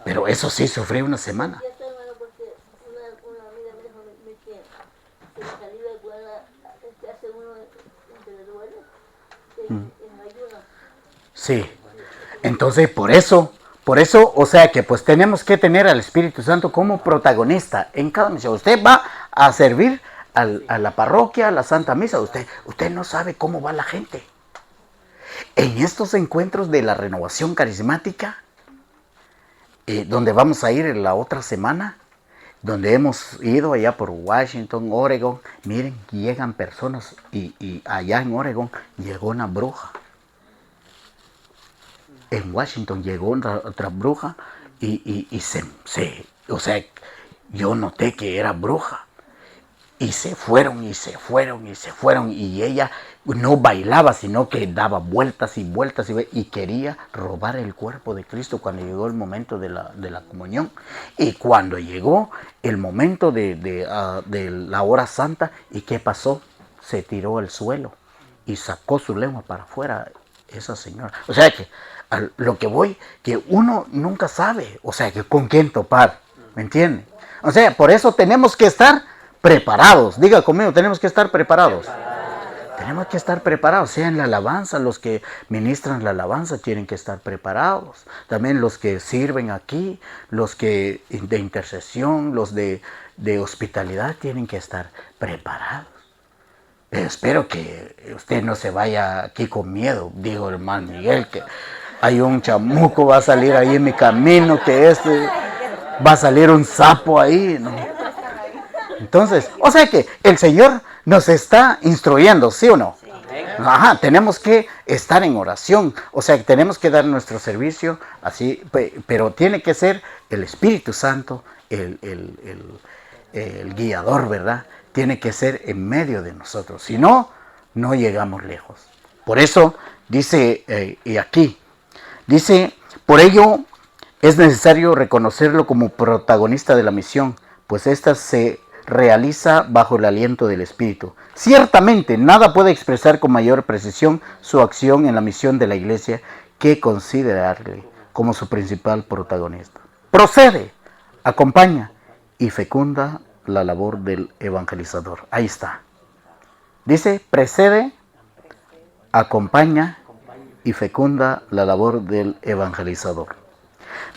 Pero eso sí, sufrí una semana. Entonces, por eso, o sea que pues tenemos que tener al Espíritu Santo como protagonista en cada misión. Usted va a servir a la parroquia, a la Santa Misa. Usted no sabe cómo va la gente. En estos encuentros de la renovación carismática, donde vamos a ir en la otra semana, donde hemos ido allá por Washington, Oregon, miren, llegan personas y allá en Oregon llegó una bruja. En Washington llegó otra bruja y o sea, yo noté que era bruja. Y se fueron, y ella no bailaba, sino que daba vueltas y vueltas y quería robar el cuerpo de Cristo cuando llegó el momento de la comunión. Y cuando llegó el momento de la hora santa, ¿y qué pasó? Se tiró al suelo y sacó su lengua para afuera esa señora. O sea que a lo que voy, que uno nunca sabe, o sea, que con quién topar, ¿me entiende? O sea, por eso tenemos que estar preparados. Diga conmigo, tenemos que estar preparados. Tenemos que estar preparados, sea en la alabanza, los que ministran la alabanza tienen que estar preparados. También los que sirven aquí, los que de intercesión, los de hospitalidad tienen que estar preparados. Espero que usted no se vaya aquí con miedo, dijo el hermano Miguel, que hay un chamuco, va a salir ahí en mi camino, que va a salir un sapo ahí, ¿no? Entonces, o sea que el Señor nos está instruyendo, ¿sí o no? Sí. Ajá, tenemos que estar en oración, o sea que tenemos que dar nuestro servicio así, pero tiene que ser el Espíritu Santo, el guiador, ¿verdad? Tiene que ser en medio de nosotros, si no, no llegamos lejos. Por eso dice, y aquí, dice, por ello es necesario reconocerlo como protagonista de la misión, pues ésta se realiza bajo el aliento del Espíritu. Ciertamente, nada puede expresar con mayor precisión su acción en la misión de la Iglesia que considerarle como su principal protagonista. Procede, acompaña y fecunda la labor del evangelizador. Ahí está. Dice, precede, acompaña y fecunda la labor del evangelizador.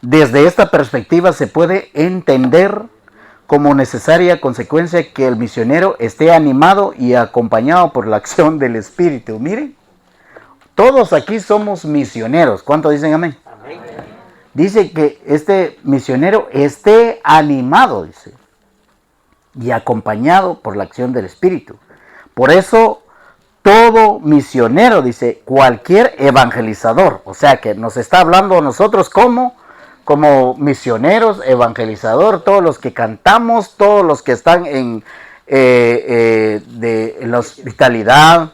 Desde esta perspectiva se puede entender como necesaria consecuencia que el misionero esté animado y acompañado por la acción del Espíritu. Miren, todos aquí somos misioneros. ¿Cuántos dicen amén? Amén. Dice que este misionero esté animado, dice, y acompañado por la acción del Espíritu. Por eso, todo misionero, dice, cualquier evangelizador, o sea que nos está hablando a nosotros como misioneros, evangelizador, todos los que cantamos, todos los que están en la hospitalidad,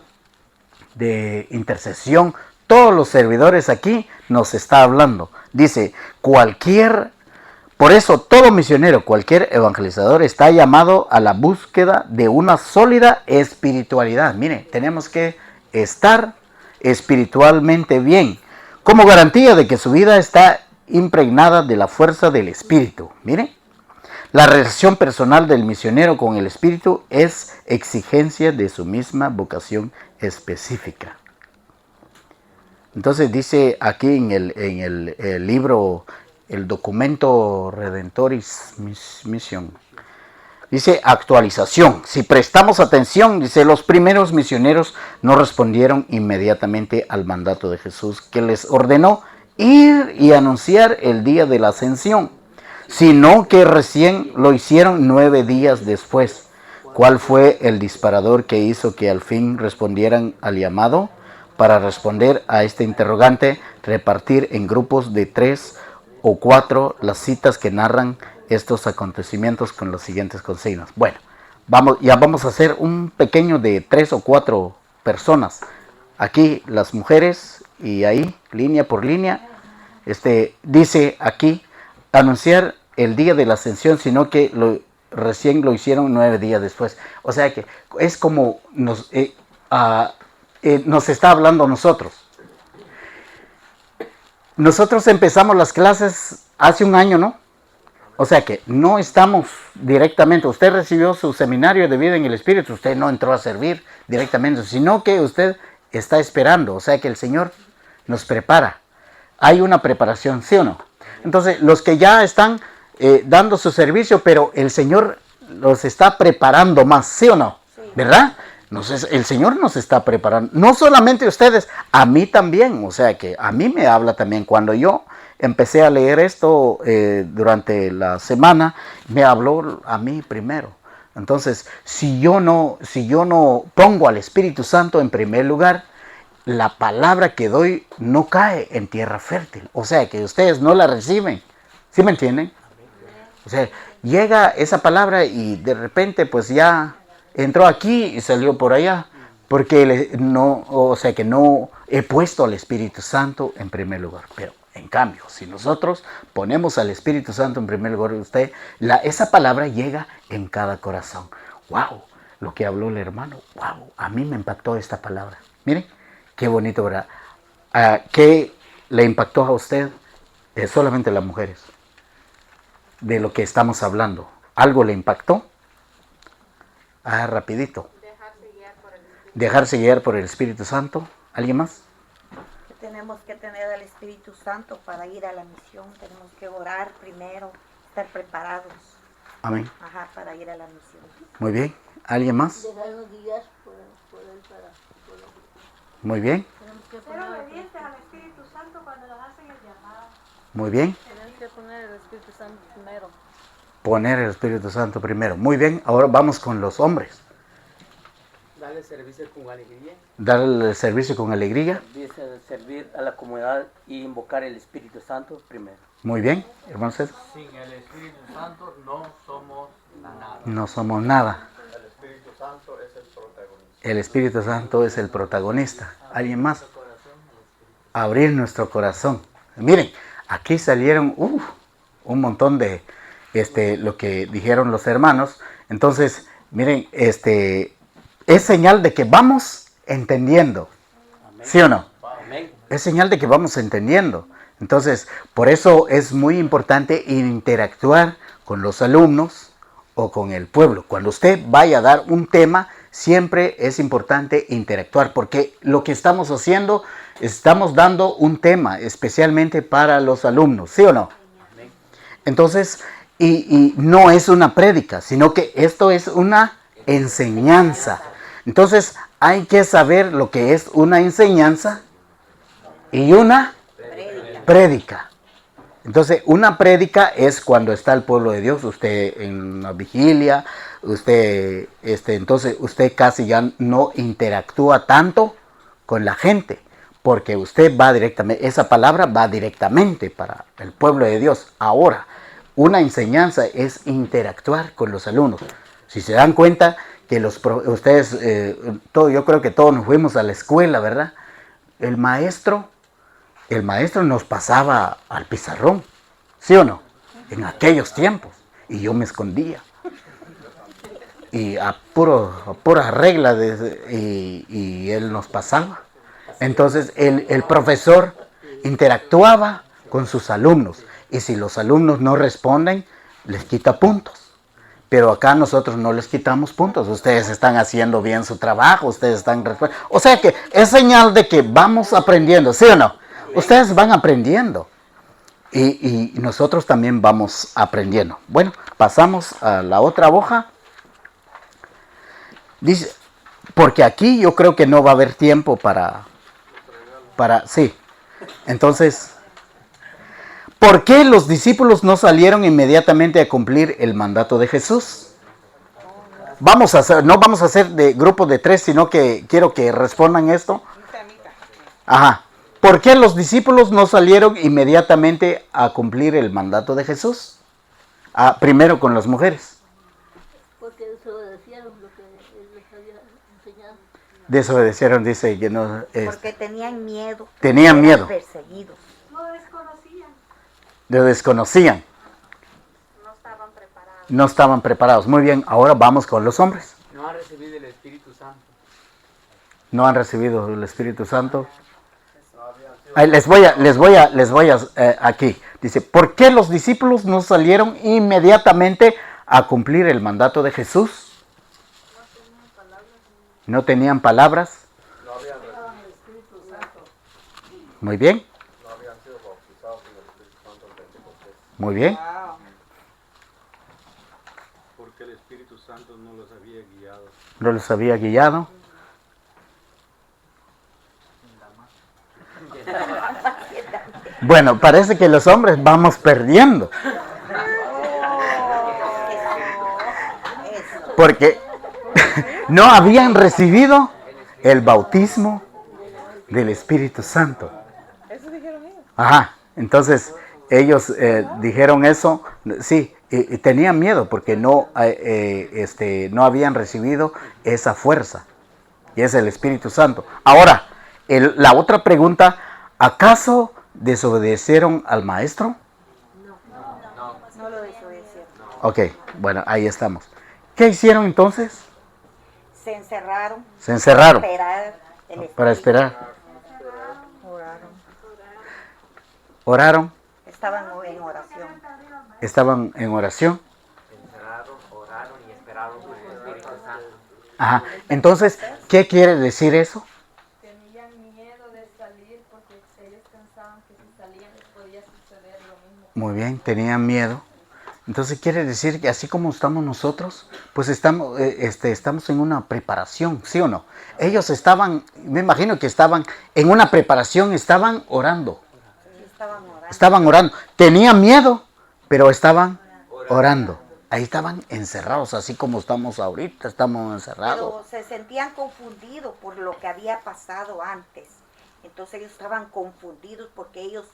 de intercesión, todos los servidores aquí nos está hablando. Dice, por eso todo misionero, cualquier evangelizador está llamado a la búsqueda de una sólida espiritualidad. Mire, tenemos que estar espiritualmente bien, como garantía de que su vida está impregnada de la fuerza del Espíritu. Mire, la relación personal del misionero con el Espíritu es exigencia de su misma vocación específica. Entonces dice aquí en el libro, el documento Redentoris Mission, dice actualización. Si prestamos atención, dice, los primeros misioneros no respondieron inmediatamente al mandato de Jesús, que les ordenó ir y anunciar el día de la ascensión, sino que recién lo hicieron 9 días después. ¿Cuál fue el disparador que hizo que al fin respondieran al llamado? Para responder a este interrogante, repartir en grupos de 3 o 4 las citas que narran estos acontecimientos con las siguientes consignas. Bueno, vamos a hacer un pequeño de 3 o 4 personas. Aquí las mujeres y ahí, línea por línea, dice aquí, anunciar el día de la ascensión, sino que recién lo hicieron 9 días después. O sea que es como nos está hablando a nosotros. Nosotros empezamos las clases hace un año, ¿no? O sea que no estamos directamente, usted recibió su seminario de vida en el Espíritu, usted no entró a servir directamente, sino que usted está esperando, o sea que el Señor nos prepara hay una preparación, ¿sí o no? Entonces, los que ya están dando su servicio, pero el Señor los está preparando más, ¿sí o no? ¿Verdad? Entonces, el Señor nos está preparando, no solamente ustedes, a mí también, o sea que a mí me habla también. Cuando yo empecé a leer esto durante la semana, me habló a mí primero. Entonces, si yo no pongo al Espíritu Santo en primer lugar, la palabra que doy no cae en tierra fértil. O sea, que ustedes no la reciben. ¿Sí me entienden? O sea, llega esa palabra y de repente pues ya entró aquí y salió por allá. Porque no he puesto al Espíritu Santo en primer lugar. Pero en cambio, si nosotros ponemos al Espíritu Santo en primer lugar, esa palabra llega en cada corazón. ¡Wow! Lo que habló el hermano, ¡wow! A mí me impactó esta palabra. Miren, qué bonito, ¿verdad? ¿Qué le impactó a usted? Solamente las mujeres. De lo que estamos hablando. ¿Algo le impactó? Rapidito. Dejarse guiar por el Espíritu Santo. ¿Alguien más? Tenemos que tener al Espíritu Santo para ir a la misión. Tenemos que orar primero, estar preparados. Amén. Ajá, para ir a la misión. Muy bien. ¿Alguien más? Dejarnos guiar por él para... Muy bien. Ser obedientes al Espíritu Santo cuando nos hacen el llamado. Muy bien. Tenemos que poner el Espíritu Santo primero. Poner el Espíritu Santo primero. Muy bien. Ahora vamos con los hombres. Darle servicio con alegría. Darle el servicio con alegría. Servir a la comunidad y invocar el Espíritu Santo primero. Muy bien, hermano César. Sin el Espíritu Santo no somos nada. No somos nada. El Espíritu Santo es el protagonista. El Espíritu Santo es el protagonista. ¿Alguien más? Abrir nuestro corazón. Miren, aquí salieron un montón de lo que dijeron los hermanos. Entonces, miren, es señal de que vamos entendiendo. ¿Sí o no? Amén. Es señal de que vamos entendiendo. Entonces, por eso es muy importante interactuar con los alumnos o con el pueblo. Cuando usted vaya a dar un tema, siempre es importante interactuar, porque lo que estamos haciendo, estamos dando un tema especialmente para los alumnos, ¿sí o no? Entonces, y no es una prédica, sino que esto es una enseñanza. Entonces, hay que saber lo que es una enseñanza y una prédica. Entonces, una prédica es cuando está el pueblo de Dios, usted en una vigilia, entonces usted casi ya no interactúa tanto con la gente, porque usted va directamente, esa palabra va directamente para el pueblo de Dios. Ahora, una enseñanza es interactuar con los alumnos. Si se dan cuenta que ustedes, yo creo que todos nos fuimos a la escuela, ¿verdad? El maestro nos pasaba al pizarrón, ¿sí o no? En aquellos tiempos. Y yo me escondía. Y a pura regla, y él nos pasaba. Entonces el profesor interactuaba con sus alumnos. Y si los alumnos no responden, les quita puntos. Pero acá nosotros no les quitamos puntos. Ustedes están haciendo bien su trabajo, ustedes están respondiendo. O sea que es señal de que vamos aprendiendo, ¿sí o no? Ustedes van aprendiendo y nosotros también vamos aprendiendo. Bueno, pasamos a la otra hoja. Dice, porque aquí yo creo que no va a haber tiempo para sí. Entonces, ¿por qué los discípulos no salieron inmediatamente a cumplir el mandato de Jesús? No vamos a hacer de grupos de 3, sino que quiero que respondan esto. Ajá. ¿Por qué los discípulos no salieron inmediatamente a cumplir el mandato de Jesús? Primero con las mujeres. Porque desobedecieron lo que él les había enseñado. Desobedecieron, dice que no. Porque tenían miedo. Tenían eran miedo. Perseguidos. Lo desconocían. Lo desconocían. No estaban preparados. No estaban preparados. Muy bien, ahora vamos con los hombres. No han recibido el Espíritu Santo. No han recibido el Espíritu Santo. Les voy a aquí. Dice, ¿por qué los discípulos no salieron inmediatamente a cumplir el mandato de Jesús? No tenían palabras. No habían recibido el Espíritu Santo. Muy bien. No habían sido bautizados. Muy bien. Porque el Espíritu Santo no los había guiado. No los había guiado. Bueno, parece que los hombres vamos perdiendo. Porque no habían recibido el bautismo del Espíritu Santo. Eso dijeron ellos. Ajá, entonces ellos dijeron eso, sí, y tenían miedo porque no habían recibido esa fuerza, y es el Espíritu Santo. Ahora, la otra pregunta, ¿acaso desobedecieron al maestro? No lo desobedecieron. Ok, bueno, ahí estamos. ¿Qué hicieron entonces? Se encerraron. Se encerraron Para esperar el Espíritu. para esperar. Oraron. Oraron, Estaban en oración. estaban en oración. Encerraron, oraron y esperaron por el Espíritu Santo. Ajá, entonces, ¿qué quiere decir eso? Tenían miedo de salir porque ellos pensaban que si salían les podía suceder lo mismo. Muy bien, tenían miedo. Entonces quiere decir que así como estamos nosotros, pues estamos en una preparación, ¿sí o no? Ellos estaban, me imagino que estaban en una preparación, estaban orando. Estaban orando. Tenían miedo, pero estaban orando. Ahí estaban encerrados, así como estamos ahorita, estamos encerrados. Pero se sentían confundidos por lo que había pasado antes. Entonces ellos estaban confundidos porque ellos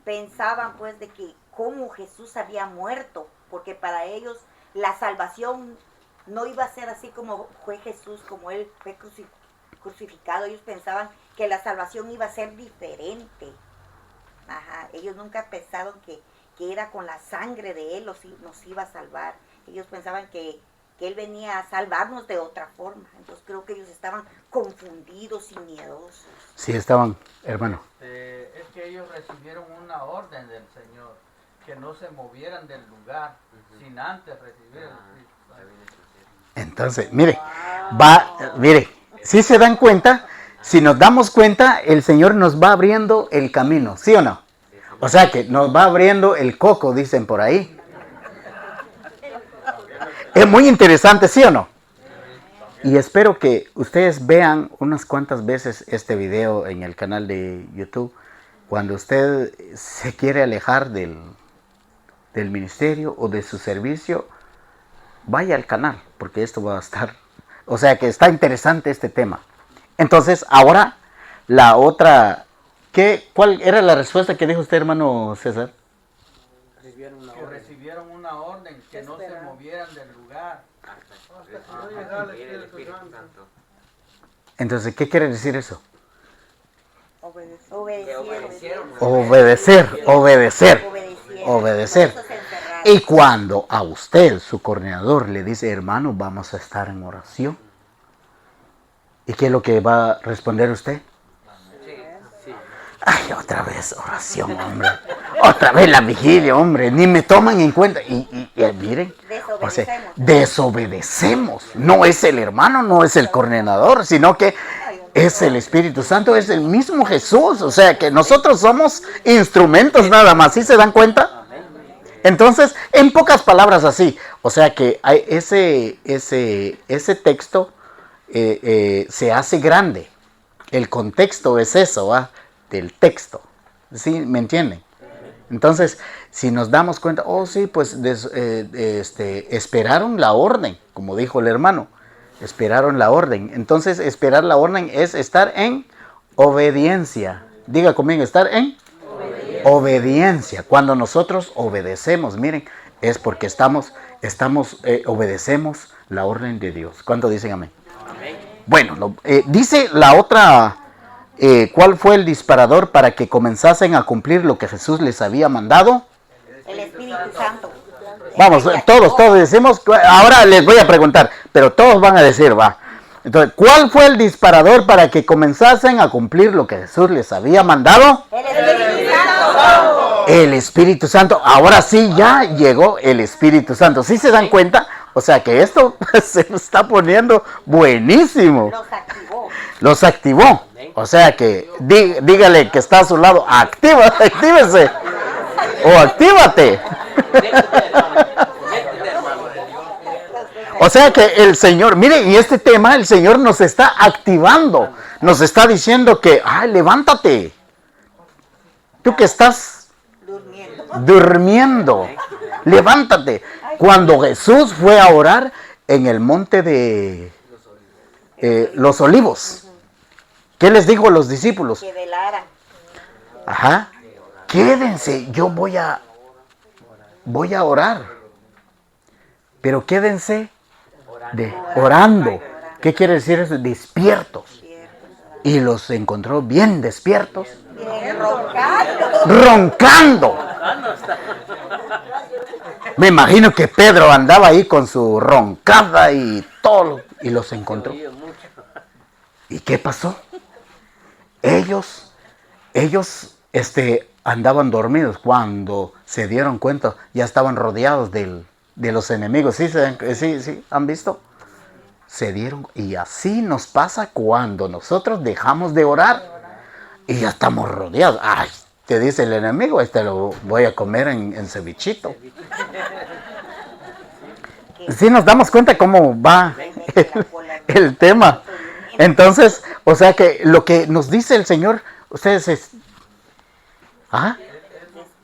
pensaban pues de que cómo Jesús había muerto, porque para ellos la salvación no iba a ser así como fue Jesús, como él fue crucificado. Ellos pensaban que la salvación iba a ser diferente. Ajá, ellos nunca pensaron que era con la sangre de él nos iba a salvar. Ellos pensaban que él venía a salvarnos de otra forma. Entonces creo que ellos estaban confundidos y miedosos. Sí, estaban, hermano. Es que ellos recibieron una orden del Señor, que no se movieran del lugar sin antes recibir el Espíritu Santo. Entonces, mire, si se dan cuenta, si nos damos cuenta, el Señor nos va abriendo el camino, ¿sí o no? O sea que nos va abriendo el coco, dicen por ahí. Es muy interesante, ¿sí o no? Y espero que ustedes vean unas cuantas veces este video en el canal de YouTube. Cuando usted se quiere alejar del ministerio o de su servicio, vaya al canal, porque esto va a estar... O sea que está interesante este tema. Entonces, ahora, la otra... ¿Cuál era la respuesta que dijo usted, hermano César? Que recibieron una orden, que no se movieran del lugar. Entonces, ¿qué quiere decir eso? Obedecieron. Obedecer. Y cuando a usted, su coordinador, le dice, hermano, vamos a estar en oración, ¿y qué es lo que va a responder usted? Ay, otra vez oración, hombre. Otra vez la vigilia, hombre. Ni me toman en cuenta. Y miren, o sea, desobedecemos. No es el hermano, no es el coordinador, sino que es el Espíritu Santo, es el mismo Jesús. O sea, que nosotros somos instrumentos nada más. ¿Sí se dan cuenta? Entonces, en pocas palabras así. O sea, que hay ese texto se hace grande. El contexto es eso, ¿va? Del texto, ¿sí? ¿Me entienden? Entonces, si nos damos cuenta, oh sí, pues esperaron la orden, como dijo el hermano, esperaron la orden. Entonces, esperar la orden es estar en obediencia. Diga conmigo, estar en obediencia. Cuando nosotros obedecemos, miren, es porque obedecemos la orden de Dios. ¿Cuánto dicen amén? Bueno, dice la otra... ¿cuál fue el disparador para que comenzasen a cumplir lo que Jesús les había mandado? El Espíritu Santo. Vamos, todos decimos, ahora les voy a preguntar, pero todos van a decir, va. Entonces, ¿cuál fue el disparador para que comenzasen a cumplir lo que Jesús les había mandado? El Espíritu Santo. El Espíritu Santo. Ahora sí ya llegó el Espíritu Santo. ¿Sí se dan cuenta? O sea que esto se está poniendo buenísimo. Los activó. O sea que dígale que está a su lado, actívese. o actívate. O sea que el Señor, mire, y este tema el Señor nos está activando, nos está diciendo que, levántate. Tú que estás durmiendo, levántate. Cuando Jesús fue a orar en el monte de los Olivos, ¿qué les dijo a los discípulos? Que velaran. Ajá, quédense, yo voy a orar. Pero quédense orando. ¿Qué quiere decir eso? Despiertos. Y los encontró bien despiertos. Roncando. Me imagino que Pedro andaba ahí con su roncada y todo, y los encontró. ¿Y qué pasó? Ellos andaban dormidos. Cuando se dieron cuenta, ya estaban rodeados de los enemigos. ¿Sí han visto? Se dieron, y así nos pasa cuando nosotros dejamos de orar y ya estamos rodeados. Ay, te dice el enemigo, lo voy a comer en cevichito. Sí nos damos cuenta cómo va el tema. Entonces, o sea que lo que nos dice el Señor, ustedes es... ¿Ah?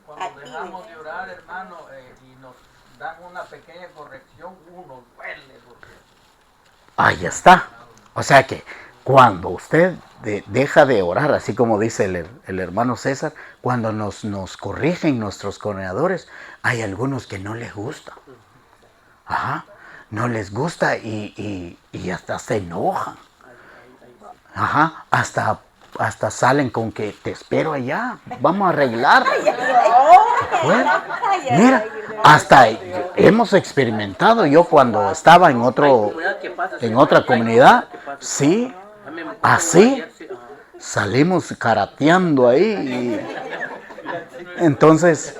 Cuando dejamos de orar, hermano, y nos dan una pequeña corrección, uno duele. Ahí está. O sea que cuando usted deja de orar, así como dice el hermano César, cuando nos corrigen nuestros coordinadores, hay algunos que no les gusta. Ajá, no les gusta y hasta se enojan. Ajá, hasta salen con que te espero allá, vamos a arreglar. Bueno, mira, hasta hemos experimentado, yo cuando estaba en otra comunidad, sí, así, salimos karateando ahí. Entonces,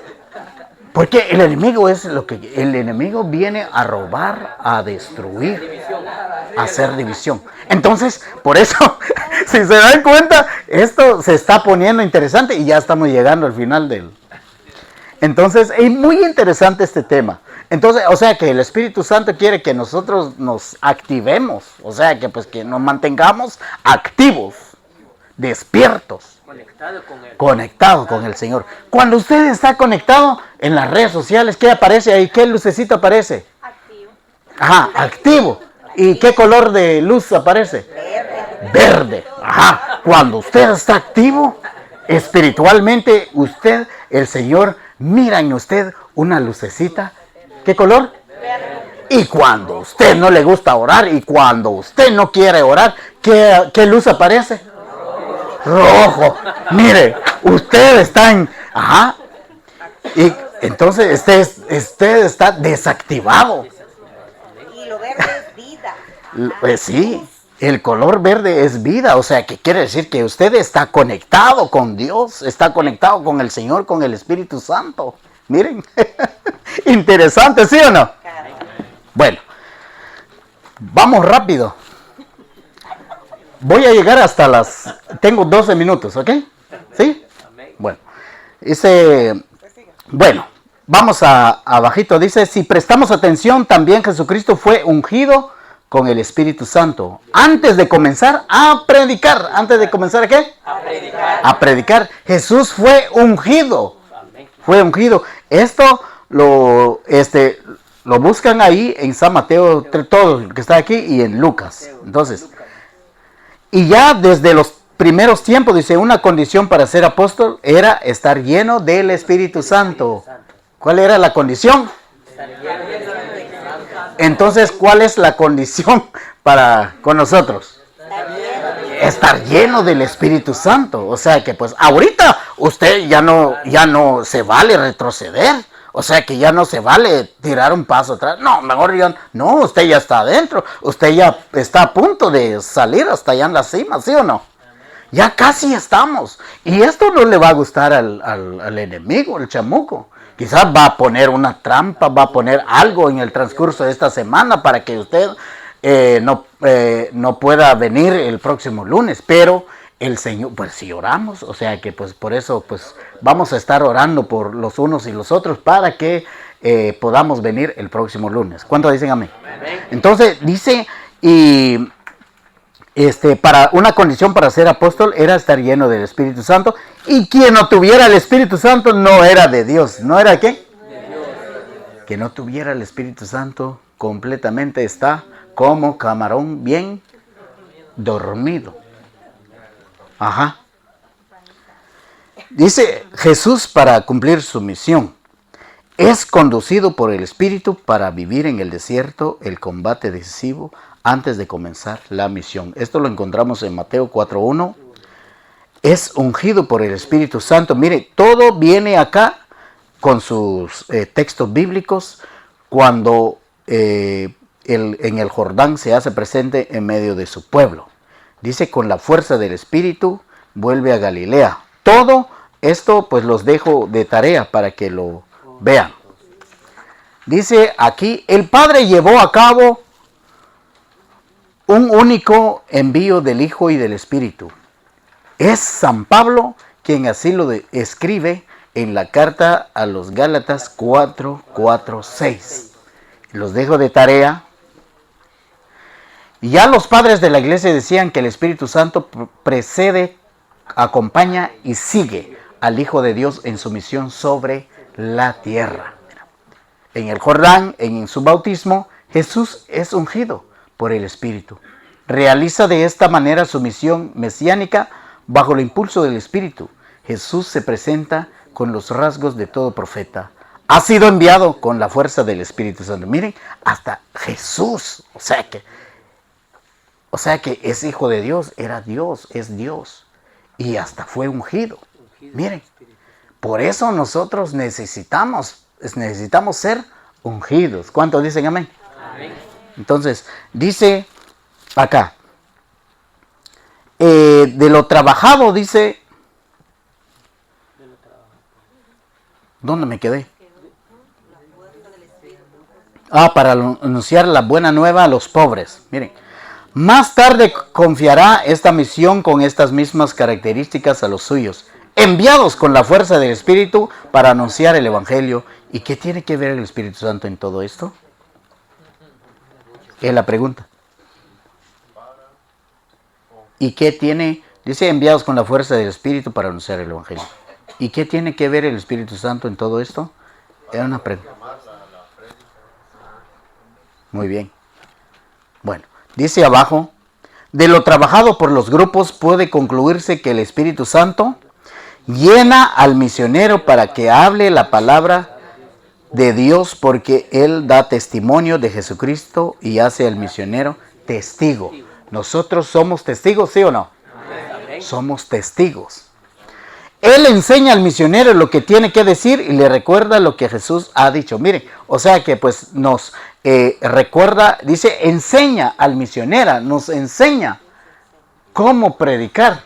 porque el enemigo el enemigo viene a robar, a destruir, a hacer división. Entonces, por eso, si se dan cuenta, esto se está poniendo interesante y ya estamos llegando al final del... Entonces, es muy interesante este tema. Entonces, o sea que el Espíritu Santo quiere que nosotros nos activemos, o sea que pues que nos mantengamos activos, despiertos, conectados con el Señor. Cuando usted está conectado en las redes sociales, ¿qué aparece ahí? ¿Qué lucecito aparece? Activo. Ajá, activo. ¿Y qué color de luz aparece? Verde. Ajá. Cuando usted está activo, espiritualmente, el Señor mira en usted una lucecita. ¿Qué color? Verde. Y cuando usted no le gusta orar y cuando usted no quiere orar, ¿qué luz aparece? Rojo. Mire, usted está en... Ajá. Y entonces usted está desactivado. Y lo verde es vida. Pues sí, el color verde es vida, o sea, que quiere decir que usted está conectado con Dios, está conectado con el Señor, con el Espíritu Santo. Miren, interesante, ¿sí o no? Bueno, vamos rápido. Voy a llegar hasta tengo 12 minutos, ¿ok? ¿Sí? Bueno, bueno, vamos abajito, dice, si prestamos atención, también Jesucristo fue ungido con el Espíritu Santo. Antes de comenzar a predicar. ¿Antes de comenzar a qué? A predicar. Jesús fue ungido. Fue ungido. Esto lo buscan ahí en San Mateo, todo lo que está aquí, y en Lucas. Entonces, y ya desde los primeros tiempos, dice, una condición para ser apóstol era estar lleno del Espíritu Santo. ¿Cuál era la condición? Entonces, ¿cuál es la condición con nosotros? Estar lleno del Espíritu Santo. O sea que pues ahorita usted ya no se vale retroceder. O sea que ya no se vale tirar un paso atrás. No, mejor no, usted ya está adentro. Usted ya está a punto de salir hasta allá en la cima, ¿sí o no? Ya casi estamos. Y esto no le va a gustar al enemigo, el chamuco. Quizás va a poner una trampa, va a poner algo en el transcurso de esta semana para que usted no pueda venir el próximo lunes. Pero el Señor, pues si oramos, o sea que pues por eso pues vamos a estar orando por los unos y los otros para que podamos venir el próximo lunes. ¿Cuántos dicen amén? Amén. Entonces dice, y para una condición para ser apóstol era estar lleno del Espíritu Santo, y quien no tuviera el Espíritu Santo no era de Dios. ¿No era qué? Que no tuviera el Espíritu Santo completamente está como camarón bien dormido. Ajá. Dice Jesús, para cumplir su misión, es conducido por el Espíritu para vivir en el desierto el combate decisivo antes de comenzar la misión. Esto lo encontramos en Mateo 4:1. Es ungido por el Espíritu Santo. Mire, todo viene acá con sus textos bíblicos cuando en el Jordán se hace presente en medio de su pueblo. Dice, con la fuerza del Espíritu vuelve a Galilea. Todo esto pues los dejo de tarea para que lo vean. Dice aquí, el Padre llevó a cabo un único envío del Hijo y del Espíritu. Es San Pablo quien así lo escribe en la carta a los Gálatas 4:6. Los dejo de tarea. Ya los padres de la iglesia decían que el Espíritu Santo precede, acompaña y sigue al Hijo de Dios en su misión sobre la tierra. En el Jordán, en su bautismo, Jesús es ungido por el Espíritu. Realiza de esta manera su misión mesiánica bajo el impulso del Espíritu. Jesús se presenta con los rasgos de todo profeta. Ha sido enviado con la fuerza del Espíritu Santo. Miren, hasta Jesús, o sea que es hijo de Dios, era Dios, es Dios. Y hasta fue ungido. Miren, por eso nosotros necesitamos ser ungidos. ¿Cuántos dicen amén? Amén. Entonces, dice acá, de lo trabajado, dice, ¿dónde me quedé? Para anunciar la buena nueva a los pobres. Miren, más tarde confiará esta misión con estas mismas características a los suyos, enviados con la fuerza del Espíritu para anunciar el Evangelio. ¿Y qué tiene que ver el Espíritu Santo en todo esto? Es la pregunta. ¿Y qué tiene? Dice, enviados con la fuerza del Espíritu para anunciar el Evangelio. ¿Y qué tiene que ver el Espíritu Santo en todo esto? Es una pregunta. Muy bien. Bueno, dice abajo, de lo trabajado por los grupos puede concluirse que el Espíritu Santo llena al misionero para que hable la palabra de Dios, porque él da testimonio de Jesucristo y hace al misionero testigo. Nosotros somos testigos, ¿sí o no? Amén. Somos testigos. Él enseña al misionero lo que tiene que decir y le recuerda lo que Jesús ha dicho. Miren, o sea que pues nos recuerda, dice, enseña al misionero, nos enseña cómo predicar,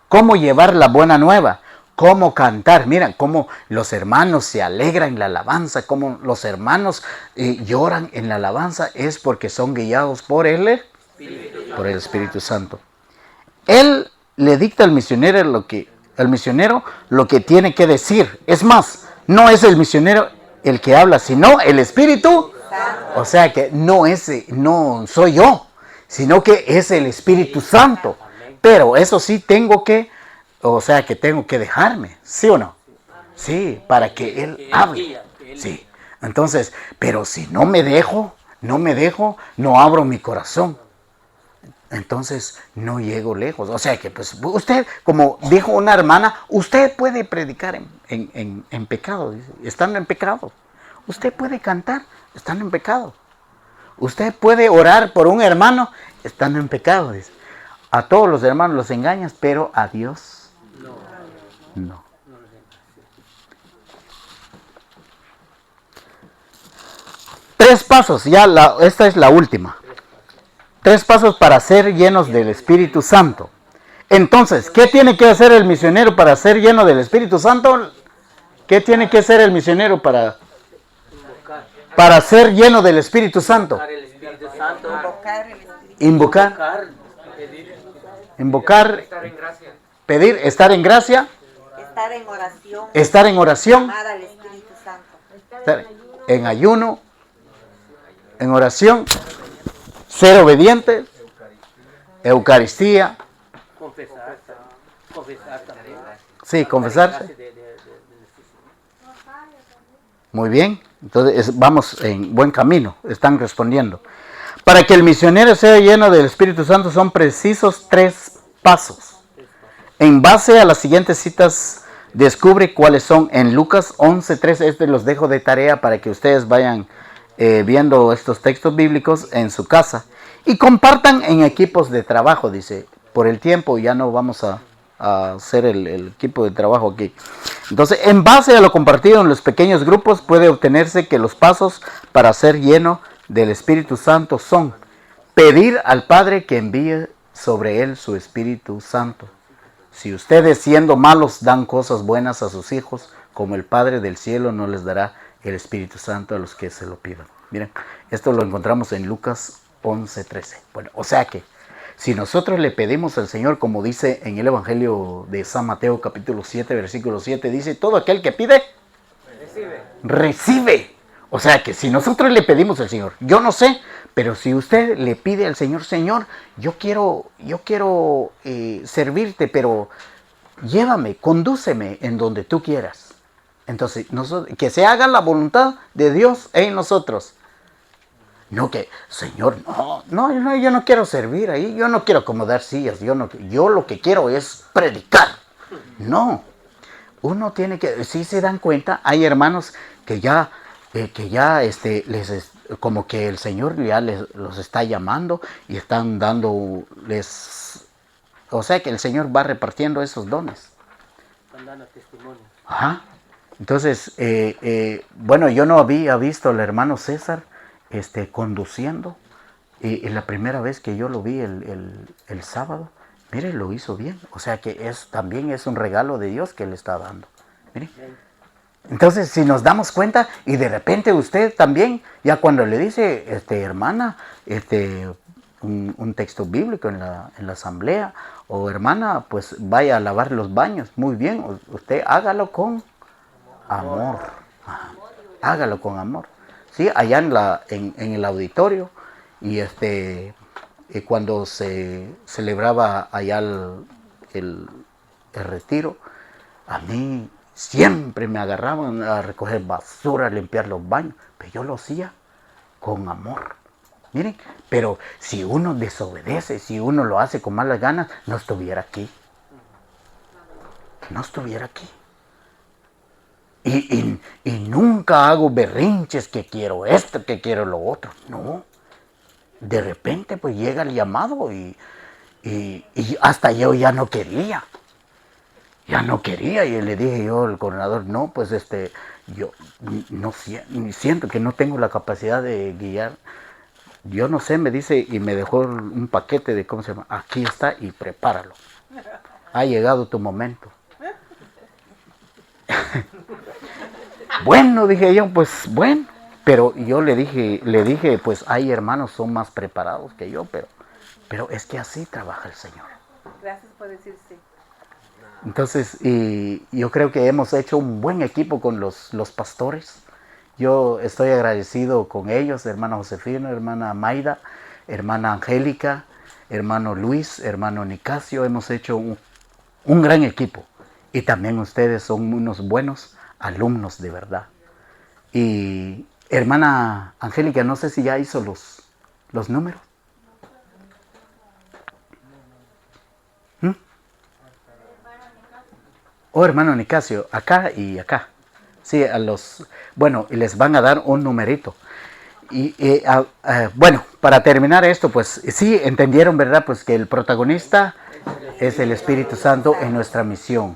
cómo llevar la buena nueva, cómo cantar. Mira, cómo los hermanos se alegran en la alabanza, cómo los hermanos lloran en la alabanza, es porque son guiados por el Espíritu Santo. Él le dicta al misionero lo que tiene que decir. Es más, no es el misionero el que habla, sino el Espíritu Santo. O sea que no soy yo, sino que es el Espíritu Santo. Pero eso sí tengo que dejarme, ¿sí o no? Sí, para que Él hable. Sí. Entonces, pero si no me dejo, no abro mi corazón, entonces no llego lejos. O sea que pues usted, como dijo una hermana, usted puede predicar en pecado, dice, estando en pecado. Usted puede cantar estando en pecado. Usted puede orar por un hermano estando en pecado, dice. A todos los hermanos los engañas, pero a Dios no. Tres pasos, esta es la última. 3 pasos para ser llenos del Espíritu Santo. Entonces, ¿qué tiene que hacer el misionero para ser lleno del Espíritu Santo? ¿Qué tiene que hacer el misionero para ser lleno del Espíritu Santo? Invocar. Invocar, Estar en gracia. pedir, estar en gracia, Estar en oración. estar en oración, Amar al Espíritu Santo. estar en ayuno, en oración, ser obediente, Eucaristía, Confesar también. sí, confesarse. Gracias de Muy bien, entonces vamos en buen camino, están respondiendo. Para que el misionero sea lleno del Espíritu Santo son precisos 3 pasos. En base a las siguientes citas, descubre cuáles son. En Lucas 11:3, los dejo de tarea para que ustedes vayan viendo estos textos bíblicos en su casa. Y compartan en equipos de trabajo, dice. Por el tiempo ya no vamos a hacer el equipo de trabajo aquí. Entonces, en base a lo compartido en los pequeños grupos, puede obtenerse que los pasos para ser lleno del Espíritu Santo son: pedir al Padre que envíe sobre él su Espíritu Santo. Si ustedes, siendo malos, dan cosas buenas a sus hijos, como el Padre del cielo no les dará el Espíritu Santo a los que se lo pidan. Miren, esto lo encontramos en Lucas 11:13. Bueno, o sea que si nosotros le pedimos al Señor, como dice en el Evangelio de San Mateo capítulo 7, versículo 7, dice: todo aquel que pide, recibe. O sea que si nosotros le pedimos al Señor, yo no sé, pero si usted le pide al Señor: Señor, yo quiero servirte, pero llévame, condúceme en donde tú quieras. Entonces, que se haga la voluntad de Dios en nosotros. No que, Señor, no, yo no quiero servir ahí, yo no quiero acomodar sillas, yo lo que quiero es predicar. No, uno tiene que, si se dan cuenta, hay hermanos que ya como que el Señor ya los está llamando y están dándoles, o sea que el Señor va repartiendo esos dones. Están dando testimonio. Ajá. Entonces, bueno, yo no había visto al hermano César conduciendo, y la primera vez que yo lo vi el sábado, mire, lo hizo bien. O sea que también es un regalo de Dios que le está dando. Mire. Entonces, si nos damos cuenta, y de repente usted también, ya cuando le dice, hermana, un texto bíblico en la asamblea, o hermana, pues vaya a lavar los baños, muy bien, usted hágalo con amor. Ajá. Hágalo con amor. Sí, allá en el auditorio, y cuando se celebraba allá el retiro, a mí siempre me agarraban a recoger basura, a limpiar los baños, pero yo lo hacía con amor. Miren, pero si uno desobedece, si uno lo hace con malas ganas, no estuviera aquí. No estuviera aquí. Y nunca hago berrinches que quiero esto, que quiero lo otro. No. De repente pues llega el llamado y hasta yo ya no quería. Ya no quería, y le dije yo al coordinador: no, pues yo no siento que no tengo la capacidad de guiar. Yo no sé, me dice, y me dejó un paquete de, ¿cómo se llama? Aquí está, y prepáralo. Ha llegado tu momento. Bueno, dije yo, pues bueno, pero yo le dije, pues hay hermanos son más preparados que yo, pero es que así trabaja el Señor. Gracias por decir sí. Entonces, y yo creo que hemos hecho un buen equipo con los pastores. Yo estoy agradecido con ellos, hermana Josefina, hermana Maida, hermana Angélica, hermano Luis, hermano Nicasio. Hemos hecho un gran equipo, y también ustedes son unos buenos alumnos de verdad. Y hermana Angélica, no sé si ya hizo los números. Oh, hermano Nicasio, acá y acá. Sí, bueno, y les van a dar un numerito. Y bueno, para terminar esto, pues sí, entendieron, ¿verdad? Pues que el protagonista es el Espíritu Santo en nuestra misión.